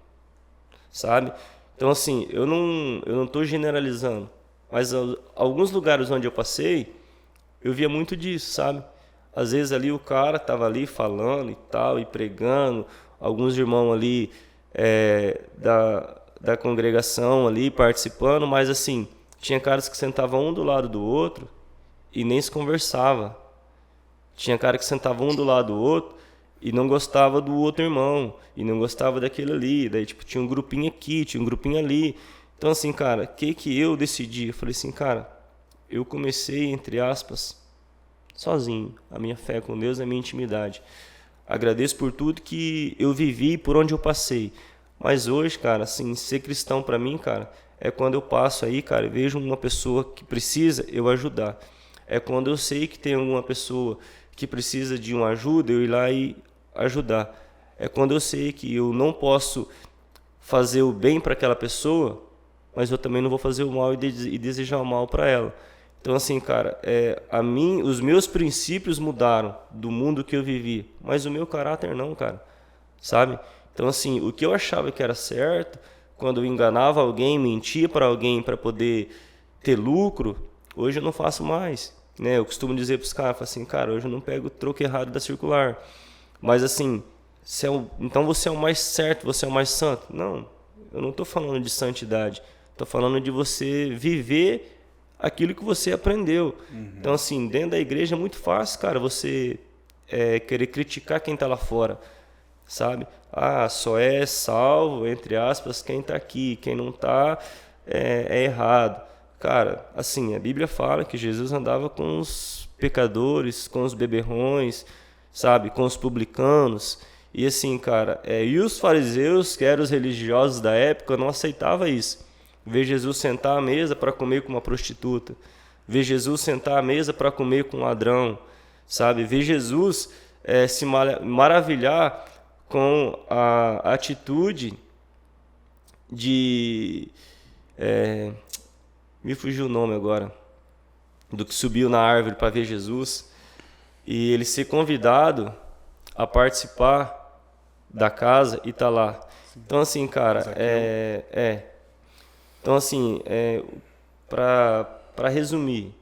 S2: Sabe? Então assim, eu não tô generalizando. Mas alguns lugares onde eu passei, eu via muito disso, sabe? Às vezes ali o cara tava ali falando e tal, e pregando. Alguns irmãos ali da congregação ali participando, mas assim, tinha caras que sentavam um do lado do outro e nem se conversava. Tinha cara que sentava um do lado do outro e não gostava do outro irmão, e não gostava daquele ali. Daí, tipo, tinha um grupinho aqui, tinha um grupinho ali. Então, assim, cara, o que eu decidi? Eu falei assim, cara, eu comecei, entre aspas, sozinho, a minha fé com Deus, a minha intimidade. Agradeço por tudo que eu vivi, por onde eu passei. Mas hoje, cara, assim, ser cristão pra mim, cara, é quando eu passo aí, cara, e vejo uma pessoa que precisa, eu ajudar. É quando eu sei que tem alguma pessoa que precisa de uma ajuda, eu ir lá e ajudar. É quando eu sei que eu não posso fazer o bem para aquela pessoa, mas eu também não vou fazer o mal e desejar o mal para ela. Então, assim, cara, os meus princípios mudaram do mundo que eu vivi, mas o meu caráter não, cara, sabe? Então, assim, o que eu achava que era certo, quando eu enganava alguém, mentia para alguém para poder ter lucro, hoje eu não faço mais, né? Eu costumo dizer para os caras, assim, cara, hoje eu não pego o troco errado da circular. Mas, assim, então você é o mais certo, você é o mais santo? Não, eu não estou falando de santidade, estou falando de você viver aquilo que você aprendeu. Então, assim, dentro da igreja é muito fácil, cara, você querer criticar quem está lá fora, sabe? Ah, só é salvo, entre aspas, quem está aqui, quem não está é errado. Cara, assim, a Bíblia fala que Jesus andava com os pecadores, com os beberrões, sabe, com os publicanos. E assim, cara, e os fariseus, que eram os religiosos da época, não aceitavam isso. Ver Jesus sentar à mesa para comer com uma prostituta. Ver Jesus sentar à mesa para comer com um ladrão. Sabe? Ver Jesus se maravilhar com a atitude de... me fugiu o nome agora. Do que subiu na árvore para ver Jesus. E ele ser convidado a participar da casa e tá lá. Então, assim, cara, Então, assim, para resumir,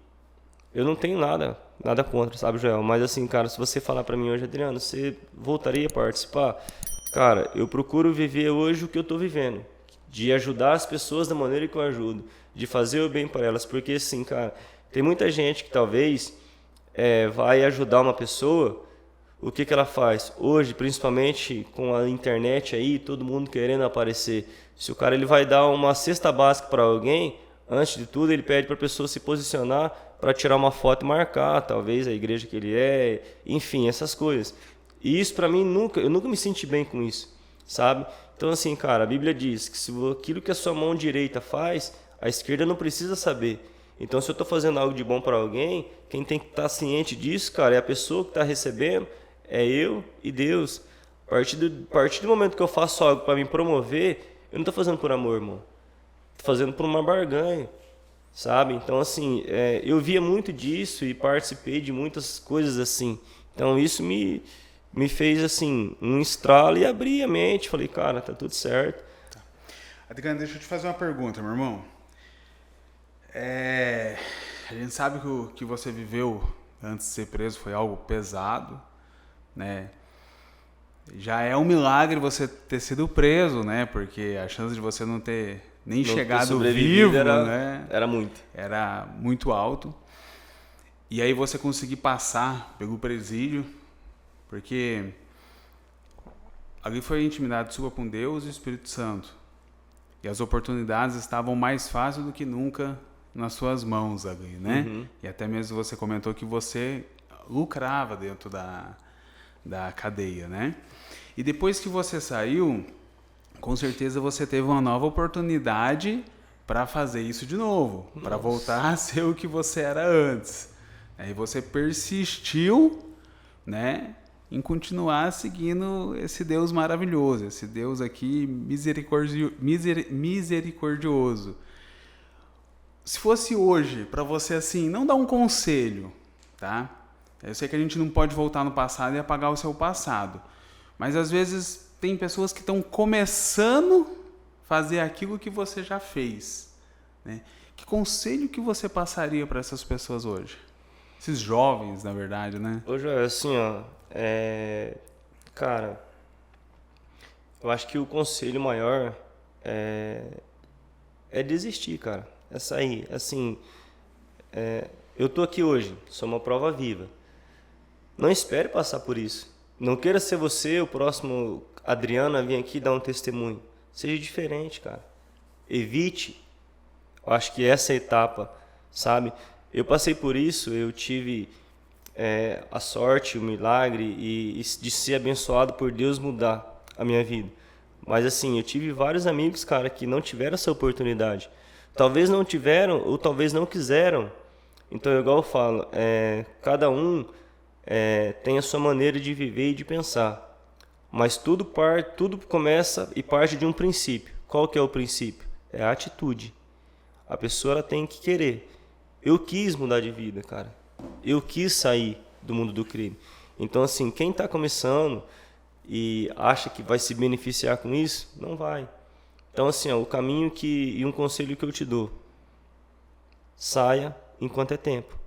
S2: eu não tenho nada contra, sabe, Joel? Mas, assim, cara, se você falar para mim hoje, Adriano, você voltaria a participar? Cara, eu procuro viver hoje o que eu tô vivendo. De ajudar as pessoas da maneira que eu ajudo. De fazer o bem para elas. Porque assim, cara, tem muita gente que talvez vai ajudar uma pessoa. O que ela faz? Hoje, principalmente com a internet aí, todo mundo querendo aparecer. Se o cara ele vai dar uma cesta básica para alguém, antes de tudo ele pede para a pessoa se posicionar para tirar uma foto e marcar, talvez a igreja que ele enfim, essas coisas. E isso para mim eu nunca me senti bem com isso, sabe? Então assim, cara, a Bíblia diz que se aquilo que a sua mão direita faz, a esquerda não precisa saber. Então se eu estou fazendo algo de bom para alguém, quem tem que estar ciente disso, cara, é a pessoa que está recebendo, é eu e Deus. A partir do momento que eu faço algo para me promover, eu não estou fazendo por amor, irmão. Estou fazendo por uma barganha, sabe? Então, assim, eu via muito disso e participei de muitas coisas assim. Então, isso me fez, assim, um estralo e abri a mente. Falei, cara, tá tudo certo.
S1: Tá. Adriano, deixa eu te fazer uma pergunta, meu irmão. A gente sabe que o que você viveu antes de ser preso foi algo pesado, né? Já é um milagre você ter sido preso, né? Porque a chance de você não ter nem chegado vivo, né?
S2: Era muito.
S1: Era muito alto. E aí você conseguir passar pelo presídio, porque ali foi a intimidade sua com Deus e o Espírito Santo. E as oportunidades estavam mais fáceis do que nunca nas suas mãos ali, né?
S2: Uhum.
S1: E até mesmo você comentou que você lucrava dentro da cadeia, né? E depois que você saiu, com certeza você teve uma nova oportunidade para fazer isso de novo, para voltar a ser o que você era antes. Aí você persistiu, né, em continuar seguindo esse Deus maravilhoso, esse Deus aqui misericordioso. Se fosse hoje, para você assim, não dar um conselho, tá? Eu sei que a gente não pode voltar no passado e apagar o seu passado. Mas às vezes tem pessoas que estão começando a fazer aquilo que você já fez, né? Que conselho que você passaria para essas pessoas hoje? Esses jovens, na verdade, né?
S2: Hoje é assim, ó. Cara, eu acho que o conselho maior é desistir, cara. É sair. Assim, eu tô aqui hoje, sou uma prova viva. Não espere passar por isso. Não queira ser você, o próximo Adriano, a vir aqui dar um testemunho. Seja diferente, cara. Evite. Eu acho que essa etapa, sabe? Eu passei por isso, eu tive a sorte, o milagre e de ser abençoado por Deus mudar a minha vida. Mas assim, eu tive vários amigos, cara, que não tiveram essa oportunidade. Talvez não tiveram ou talvez não quiseram. Então, igual eu falo, cada um tem a sua maneira de viver e de pensar. Mas tudo começa e parte de um princípio. Qual que é o princípio? É a atitude. A pessoa ela tem que querer. Eu quis mudar de vida, cara. Eu quis sair do mundo do crime. Então, assim, quem está começando e acha que vai se beneficiar com isso, não vai. Então, assim, o caminho e um conselho que eu te dou. Saia enquanto é tempo.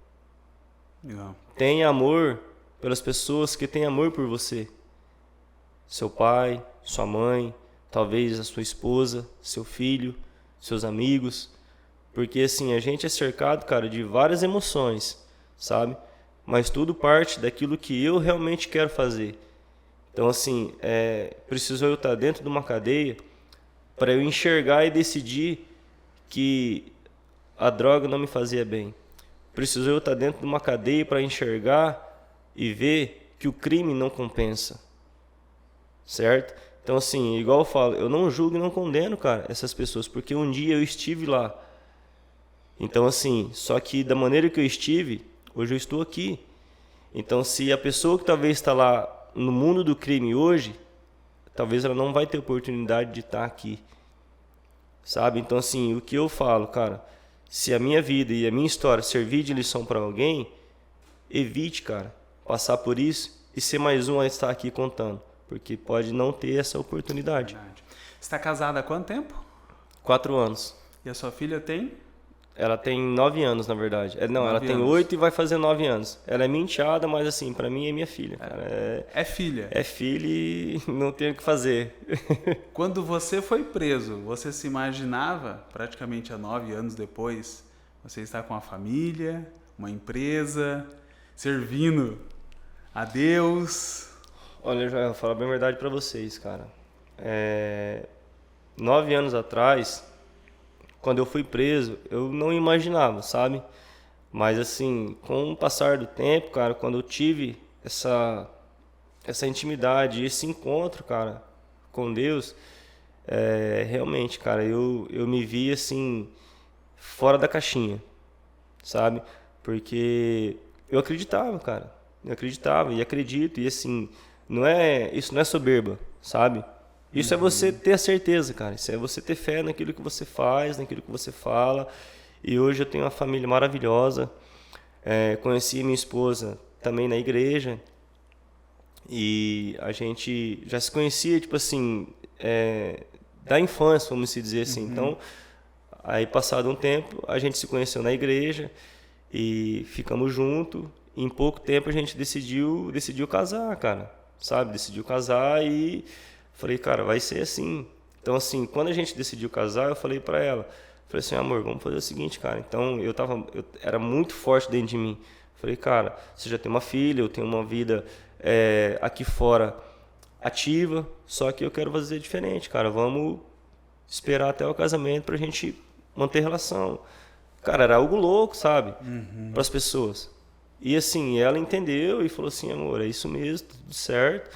S1: Não.
S2: Tenha amor pelas pessoas que têm amor por você. Seu pai, sua mãe, talvez a sua esposa, seu filho, seus amigos. Porque assim, a gente é cercado, cara, de várias emoções, sabe? Mas tudo parte daquilo que eu realmente quero fazer. Então assim, preciso eu estar dentro de uma cadeia para eu enxergar e decidir que a droga não me fazia bem. Preciso eu estar dentro de uma cadeia para enxergar e ver que o crime não compensa. Certo? Então, assim, igual eu falo, eu não julgo e não condeno, cara, essas pessoas, porque um dia eu estive lá. Então, assim, só que da maneira que eu estive, hoje eu estou aqui. Então, se a pessoa que talvez está lá no mundo do crime hoje, talvez ela não vai ter oportunidade de estar aqui. Sabe? Então, assim, o que eu falo, cara, se a minha vida e a minha história servir de lição para alguém, evite, cara, passar por isso e ser mais um a estar aqui contando. Porque pode não ter essa oportunidade.
S1: Verdade. Você está casada há quanto tempo?
S2: 4 anos.
S1: E a sua filha tem?
S2: Ela tem 9 anos, na verdade. Não, ela
S1: 9
S2: tem
S1: anos.
S2: 8 e vai fazer 9 anos. Ela é minha enteada, mas assim, pra mim é minha filha, cara.
S1: É filha.
S2: É filha e não tem o que fazer.
S1: Quando você foi preso, você se imaginava, praticamente há 9 anos depois, você está com uma família, uma empresa, servindo a Deus?
S2: Olha, Joel, vou falar bem a verdade pra vocês, cara. 9 anos atrás, quando eu fui preso, eu não imaginava, sabe? Mas assim, com o passar do tempo, cara, quando eu tive essa intimidade, esse encontro, cara, com Deus, realmente, cara, eu me vi assim, fora da caixinha, sabe? Porque eu acreditava, cara. Eu acreditava e acredito. E assim, isso não é soberba, sabe? Isso é você ter a certeza, cara. Isso é você ter fé naquilo que você faz, naquilo que você fala. E hoje eu tenho uma família maravilhosa. Conheci minha esposa também na igreja. E a gente já se conhecia, tipo assim, da infância, vamos se dizer assim. Então, aí passado um tempo, a gente se conheceu na igreja e ficamos juntos. Em pouco tempo a gente decidiu casar, cara. Sabe? Decidiu casar e falei, cara, vai ser assim. Então, assim, quando a gente decidiu casar, eu falei pra ela, falei assim, amor, vamos fazer o seguinte, cara. Então, eu era muito forte dentro de mim. Falei, cara, você já tem uma filha, eu tenho uma vida aqui fora ativa, só que eu quero fazer diferente, cara. Vamos esperar até o casamento pra gente manter relação. Cara, era algo louco, sabe? Para as pessoas. E assim, ela entendeu e falou assim, amor, é isso mesmo, tudo certo.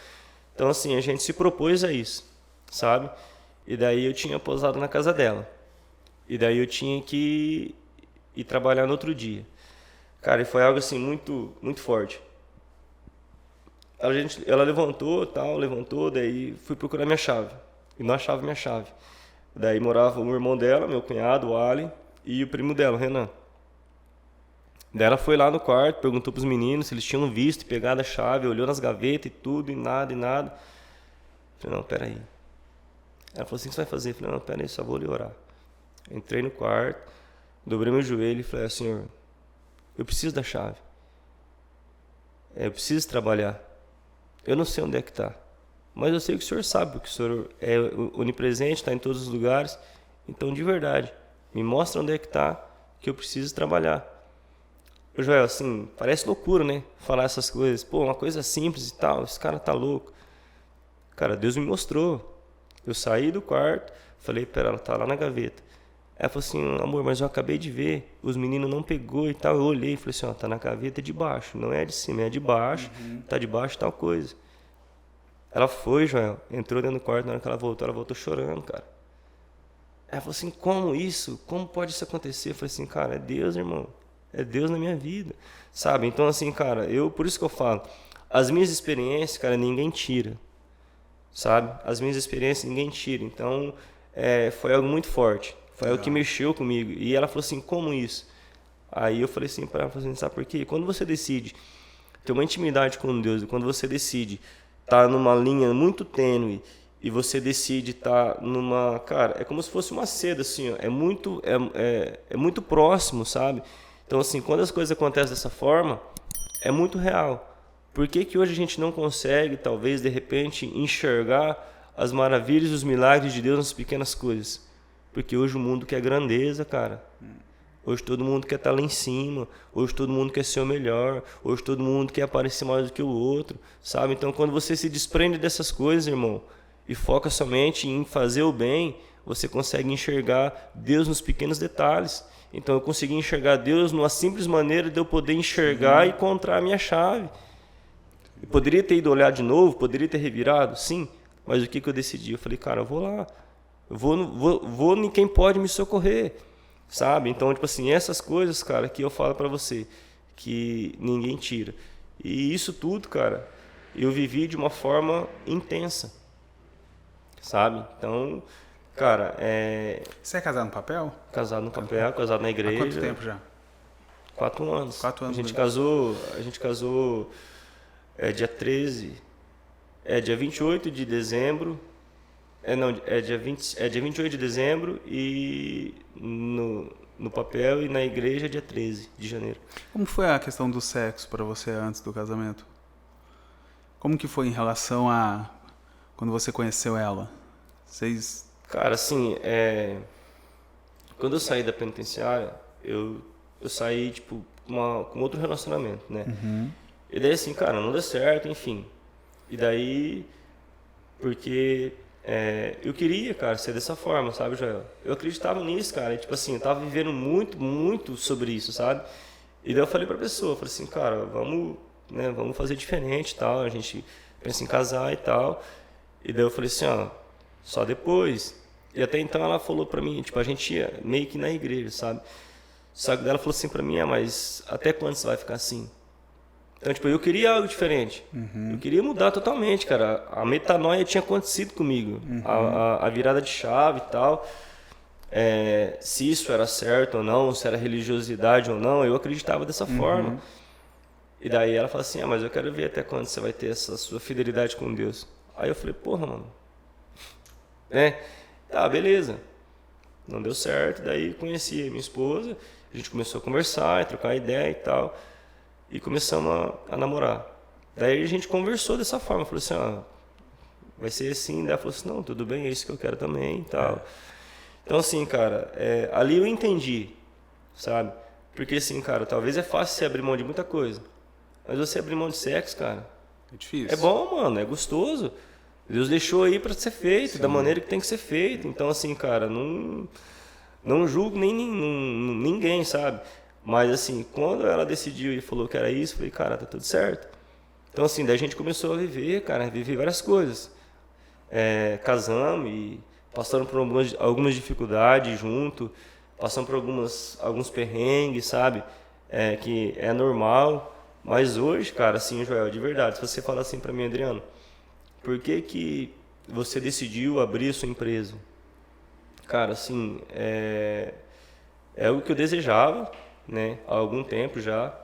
S2: Então assim, a gente se propôs a isso, sabe? E daí eu tinha pousado na casa dela. E daí eu tinha que ir trabalhar no outro dia. Cara, e foi algo assim muito, muito forte. Ela levantou, daí fui procurar minha chave. E não achava minha chave. Daí morava o irmão dela, meu cunhado, o Ali, e o primo dela, o Renan. Daí ela foi lá no quarto, perguntou pros meninos se eles tinham visto e pegado a chave, olhou nas gavetas e tudo, e nada, e nada. Falei, não, peraí. Ela falou assim, o que você vai fazer? Falei, não, peraí, só vou ali orar. Entrei no quarto, dobrei meu joelho e falei, Senhor, eu preciso da chave. Eu preciso trabalhar. Eu não sei onde é que está. Mas eu sei que o Senhor sabe, porque o Senhor é onipresente, está em todos os lugares. Então, de verdade, me mostra onde é que está, que eu preciso trabalhar. Joel, assim, parece loucura, né? Falar essas coisas. Pô, uma coisa simples e tal, esse cara tá louco. Cara, Deus me mostrou. Eu saí do quarto, falei, pera, ela tá lá na gaveta. Ela falou assim, amor, mas eu acabei de ver, os meninos não pegou e tal. Eu olhei e falei assim, ó, tá na gaveta de baixo, não é de cima, é de baixo, tá de baixo tal coisa. Ela foi, Joel, entrou dentro do quarto, na hora que ela voltou chorando, cara. Ela falou assim, como isso? Como pode isso acontecer? Eu falei assim, cara, é Deus, irmão. É Deus na minha vida, sabe? Então, assim, cara, por isso que eu falo, as minhas experiências, cara, ninguém tira, sabe? As minhas experiências ninguém tira. Então, foi algo muito forte. Foi algo que mexeu comigo. E ela falou assim, como isso? Aí eu falei assim para ela, assim, sabe por quê? Quando você decide ter uma intimidade com Deus, quando você decide estar numa linha muito tênue, e você decide estar numa... Cara, é como se fosse uma seda, assim, ó, é muito próximo, sabe? Então, assim, quando as coisas acontecem dessa forma, é muito real. Por que que hoje a gente não consegue, talvez, de repente, enxergar as maravilhas e os milagres de Deus nas pequenas coisas? Porque hoje o mundo quer grandeza, cara. Hoje todo mundo quer estar lá em cima. Hoje todo mundo quer ser o melhor. Hoje todo mundo quer aparecer mais do que o outro, sabe? Então, quando você se desprende dessas coisas, irmão, e foca somente em fazer o bem, você consegue enxergar Deus nos pequenos detalhes. Então eu consegui enxergar Deus numa simples maneira de eu poder enxergar e encontrar a minha chave. Eu poderia ter ido olhar de novo, poderia ter revirado, sim. Mas o que eu decidi? Eu falei, cara, eu vou lá. Eu vou em quem pode me socorrer, sabe? Então, tipo assim, essas coisas, cara, que eu falo pra você, que ninguém tira. E isso tudo, cara, eu vivi de uma forma intensa, sabe? Então... Cara,
S1: Você é casado no papel?
S2: Casado no papel, casado na igreja.
S1: Há quanto tempo já?
S2: 4 anos.
S1: 4 anos.
S2: A gente casou dia 13, dia 28 de dezembro. Dia 28 de dezembro e no papel e na igreja dia 13 de janeiro.
S1: Como foi a questão do sexo para você antes do casamento? Como que foi em relação a quando você conheceu ela? Vocês...
S2: Cara, assim, quando eu saí da penitenciária, eu saí, tipo, com outro relacionamento, né? E daí, assim, cara, não deu certo, enfim. E daí, porque eu queria, cara, ser dessa forma, sabe, Joel? Eu acreditava nisso, cara. E, tipo assim, eu tava vivendo muito, muito sobre isso, sabe? E daí eu falei pra pessoa, falei assim, cara, vamos fazer diferente e tal. A gente pensa em casar e tal. E daí eu falei assim, ó, só depois. E até então ela falou pra mim, tipo, a gente ia meio que na igreja, sabe? Só que daí ela falou assim pra mim, mas até quando você vai ficar assim? Então, tipo, eu queria algo diferente. Eu queria mudar totalmente, cara. A metanoia tinha acontecido comigo. A virada de chave e tal. Se isso era certo ou não, se era religiosidade ou não, eu acreditava dessa forma. E daí ela falou assim, mas eu quero ver até quando você vai ter essa sua fidelidade com Deus. Aí eu falei, porra, mano. Tá, beleza. Não deu certo, daí conheci a minha esposa, a gente começou a conversar, a trocar ideia e tal, e começamos a namorar. Daí a gente conversou dessa forma, falou assim, vai ser assim, daí ela falou assim, não, tudo bem, é isso que eu quero também e tal. Então assim, cara, ali eu entendi, sabe? Porque assim, cara, talvez é fácil você abrir mão de muita coisa, mas você abrir mão de sexo, cara,
S1: É difícil.
S2: é bom, mano, é gostoso. Deus deixou aí para ser feito, da maneira que tem que ser feito. Então, assim, cara, não julgo ninguém, sabe? Mas, assim, quando ela decidiu e falou que era isso, eu falei, cara, tá tudo certo. Então, assim, daí a gente começou a viver, cara, viver várias coisas. Casamos e passamos por algumas dificuldades junto, passamos por alguns perrengues, sabe? Que é normal. Mas hoje, cara, assim, Joel, de verdade, se você falar assim para mim, Adriano, por que você decidiu abrir a sua empresa? Cara, assim, é algo que eu desejava, né, há algum tempo já,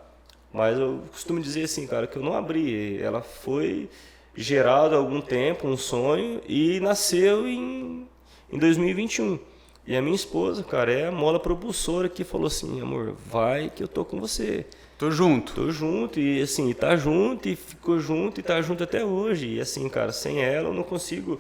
S2: mas eu costumo dizer assim, cara, que eu não abri. Ela foi gerada há algum tempo, um sonho, e nasceu em 2021. E a minha esposa, cara, é a mola propulsora que falou assim, amor, vai que eu tô com você.
S1: Tô junto.
S2: Tô junto, e assim, tá junto, e ficou junto, e tá junto até hoje. E assim, cara, sem ela eu não consigo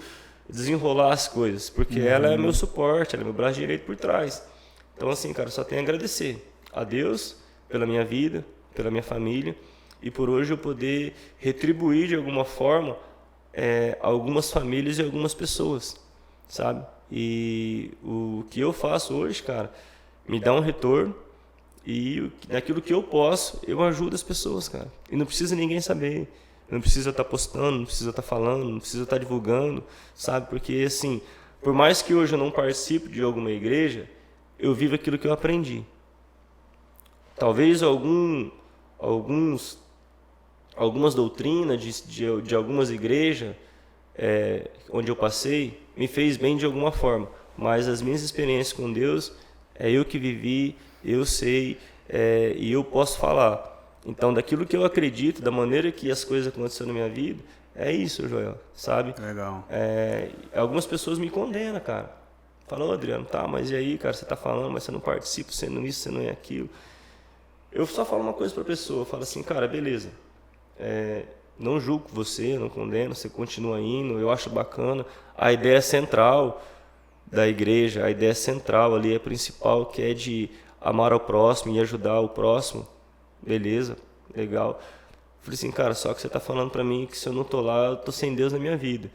S2: desenrolar as coisas, porque ela é meu suporte, ela é meu braço direito por trás. Então assim, cara, só tenho a agradecer a Deus pela minha vida, pela minha família, e por hoje eu poder retribuir de alguma forma algumas famílias e algumas pessoas, sabe? E o que eu faço hoje, cara, me dá um retorno. E naquilo que eu posso, eu ajudo as pessoas, cara. E não precisa ninguém saber. Não precisa estar postando, não precisa estar falando, não precisa estar divulgando, sabe? Porque, assim, por mais que hoje eu não participe de alguma igreja, eu vivo aquilo que eu aprendi. Talvez algumas doutrinas de algumas igrejas onde eu passei me fez bem de alguma forma. Mas as minhas experiências com Deus, eu que vivi, eu sei e eu posso falar. Então, daquilo que eu acredito, da maneira que as coisas aconteceram na minha vida, é isso, Joel, sabe?
S1: Legal.
S2: Algumas pessoas me condenam, cara. Falam, Adriano, tá, mas e aí, cara, você tá falando, mas você não participa, você não é isso, você não é aquilo. Eu só falo uma coisa pra pessoa, eu falo assim, cara, beleza, não julgo você, não condeno, você continua indo, eu acho bacana. A ideia central da igreja, a ideia central ali, a principal, que é de amar ao próximo e ajudar o próximo, beleza, legal. Falei assim, cara, só que você tá falando pra mim que se eu não tô lá, eu tô sem Deus na minha vida.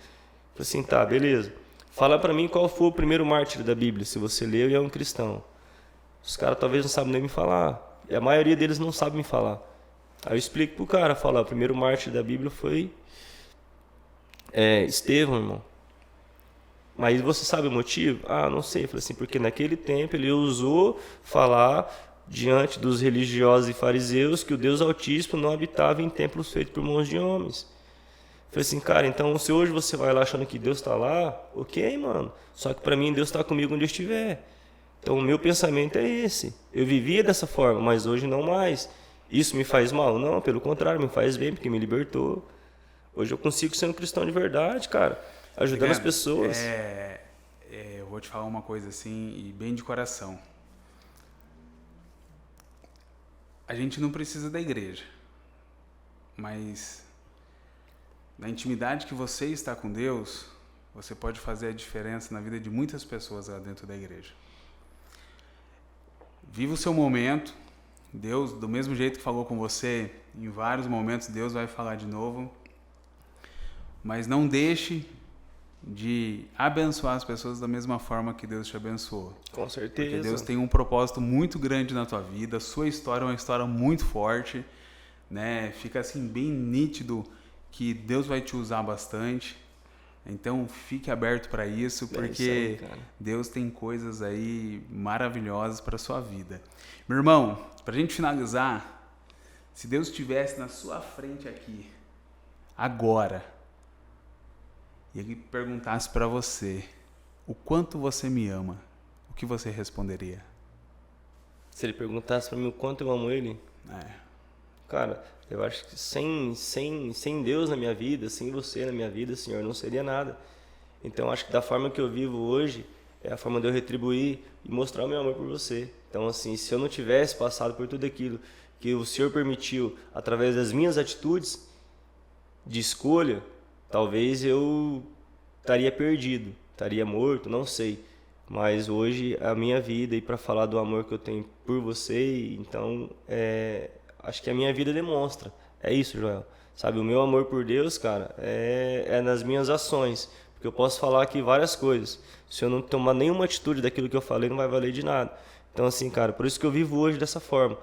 S2: Falei assim, tá, beleza. Fala pra mim qual foi o primeiro mártir da Bíblia, se você leu e é um cristão. Os caras talvez não sabem nem me falar, e a maioria deles não sabe me falar. Aí eu explico pro cara, falo, o primeiro mártir da Bíblia foi Estevão, irmão. Mas você sabe o motivo? Ah, não sei. Eu falei assim, porque naquele tempo ele ousou falar diante dos religiosos e fariseus que o Deus Altíssimo não habitava em templos feitos por mãos de homens. Eu falei assim, cara, então se hoje você vai lá achando que Deus está lá, ok, mano. Só que para mim Deus está comigo onde eu estiver. Então o meu pensamento é esse. Eu vivia dessa forma, mas hoje não mais. Isso me faz mal? Não, pelo contrário, me faz bem, porque me libertou. Hoje eu consigo ser um cristão de verdade, cara, ajudando as pessoas.
S1: Eu vou te falar uma coisa assim, e bem de coração. a gente não precisa da igreja, mas na intimidade que você está com Deus, você pode fazer a diferença na vida de muitas pessoas lá dentro da igreja. Viva o seu momento. Deus, do mesmo jeito que falou com você, em vários momentos Deus vai falar de novo. Mas não deixe de abençoar as pessoas da mesma forma que Deus te abençoou.
S2: Com certeza.
S1: Porque Deus tem um propósito muito grande na tua vida. A sua história é uma história muito forte, né? Fica assim bem nítido que Deus vai te usar bastante. Então fique aberto para isso, porque
S2: isso aí,
S1: Deus tem coisas aí maravilhosas para sua vida. Meu irmão, para a gente finalizar, se Deus estivesse na sua frente aqui, agora, e Ele perguntasse para você, o quanto você me ama, o que você responderia?
S2: Se ele perguntasse para mim o quanto eu amo ele, cara, eu acho que sem Deus na minha vida, sem você na minha vida, Senhor, não seria nada. Então, acho que da forma que eu vivo hoje, é a forma de eu retribuir e mostrar o meu amor por você. Então, assim, se eu não tivesse passado por tudo aquilo que o Senhor permitiu através das minhas atitudes de escolha, talvez eu estaria perdido, estaria morto, não sei. Mas hoje a minha vida, e para falar do amor que eu tenho por você, então acho que a minha vida demonstra. É isso, Joel. Sabe, o meu amor por Deus, cara, é nas minhas ações. Porque eu posso falar aqui várias coisas. Se eu não tomar nenhuma atitude daquilo que eu falei, não vai valer de nada. Então, assim, cara, por isso que eu vivo hoje dessa forma.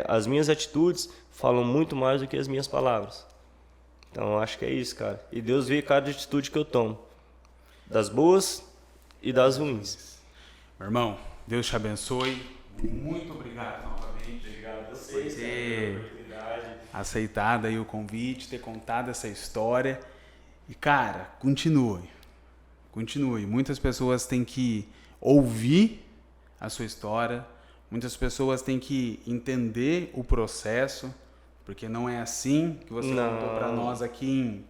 S2: As minhas atitudes falam muito mais do que as minhas palavras. Então, acho que é isso, cara. E Deus vê cada atitude que eu tomo. Das boas e das ruins.
S1: Meu irmão, Deus te abençoe. Muito obrigado novamente.
S2: Obrigado a vocês,
S1: por ter aceitado aí o convite, ter contado essa história. E, cara, continue. Muitas pessoas têm que ouvir a sua história. Muitas pessoas têm que entender o processo. Porque não é assim que você contou para nós aqui em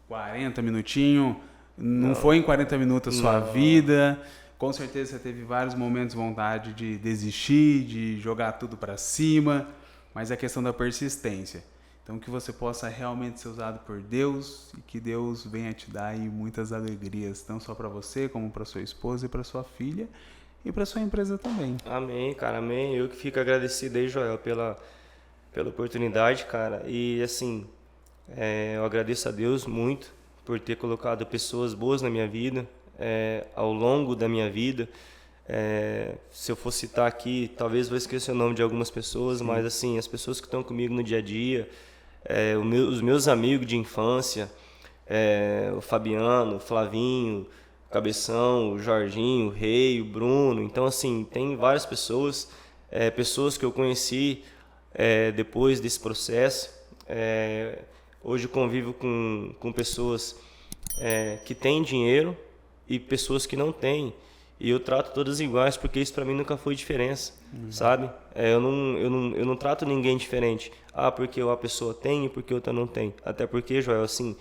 S1: 40 minutinhos. Não foi em 40 minutos a sua vida. Com certeza você teve vários momentos de vontade de desistir, de jogar tudo para cima. Mas é questão da persistência. Então que você possa realmente ser usado por Deus e que Deus venha te dar aí muitas alegrias, não só para você, como para sua esposa e para sua filha e para sua empresa também.
S2: Amém, cara, amém. Eu que fico agradecido aí, Joel, pela oportunidade, cara. E assim, eu agradeço a Deus muito por ter colocado pessoas boas na minha vida, ao longo da minha vida. Se eu for citar aqui, talvez vou esquecer o nome de algumas pessoas, sim, mas assim, as pessoas que estão comigo no dia a dia, os meus amigos de infância, o Fabiano, o Flavinho, o Cabeção, o Jorginho, o Rei, o Bruno. Então, assim, tem várias pessoas, pessoas que eu conheci depois desse processo. Hoje eu convivo com pessoas que têm dinheiro e pessoas que não têm. E eu trato todas iguais, porque isso pra mim nunca foi diferença, sabe? Eu não trato ninguém diferente. Porque uma pessoa tem e porque outra não tem. Até porque, Joel, assim,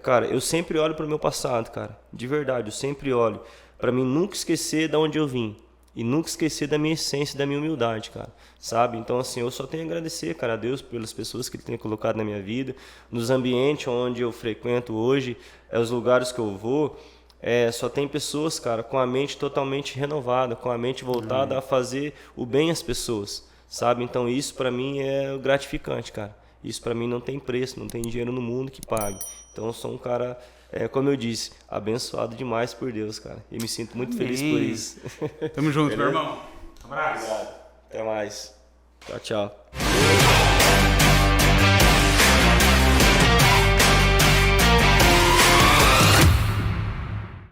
S2: cara, eu sempre olho pro meu passado, cara. De verdade, eu sempre olho. Pra mim nunca esquecer de onde eu vim. E nunca esquecer da minha essência e da minha humildade, cara. Sabe? Então, assim, eu só tenho a agradecer, cara, a Deus pelas pessoas que Ele tem colocado na minha vida. Nos ambientes onde eu frequento hoje, os lugares que eu vou... só tem pessoas, cara, com a mente totalmente renovada, com a mente voltada a fazer o bem às pessoas, sabe? Então isso pra mim é gratificante, cara. Isso pra mim não tem preço, não tem dinheiro no mundo que pague. Então eu sou um cara, como eu disse, abençoado demais por Deus, cara. E me sinto muito feliz por isso.
S1: Tamo junto, meu irmão. Um abraço.
S2: Obrigado. Até mais. Tchau, tchau.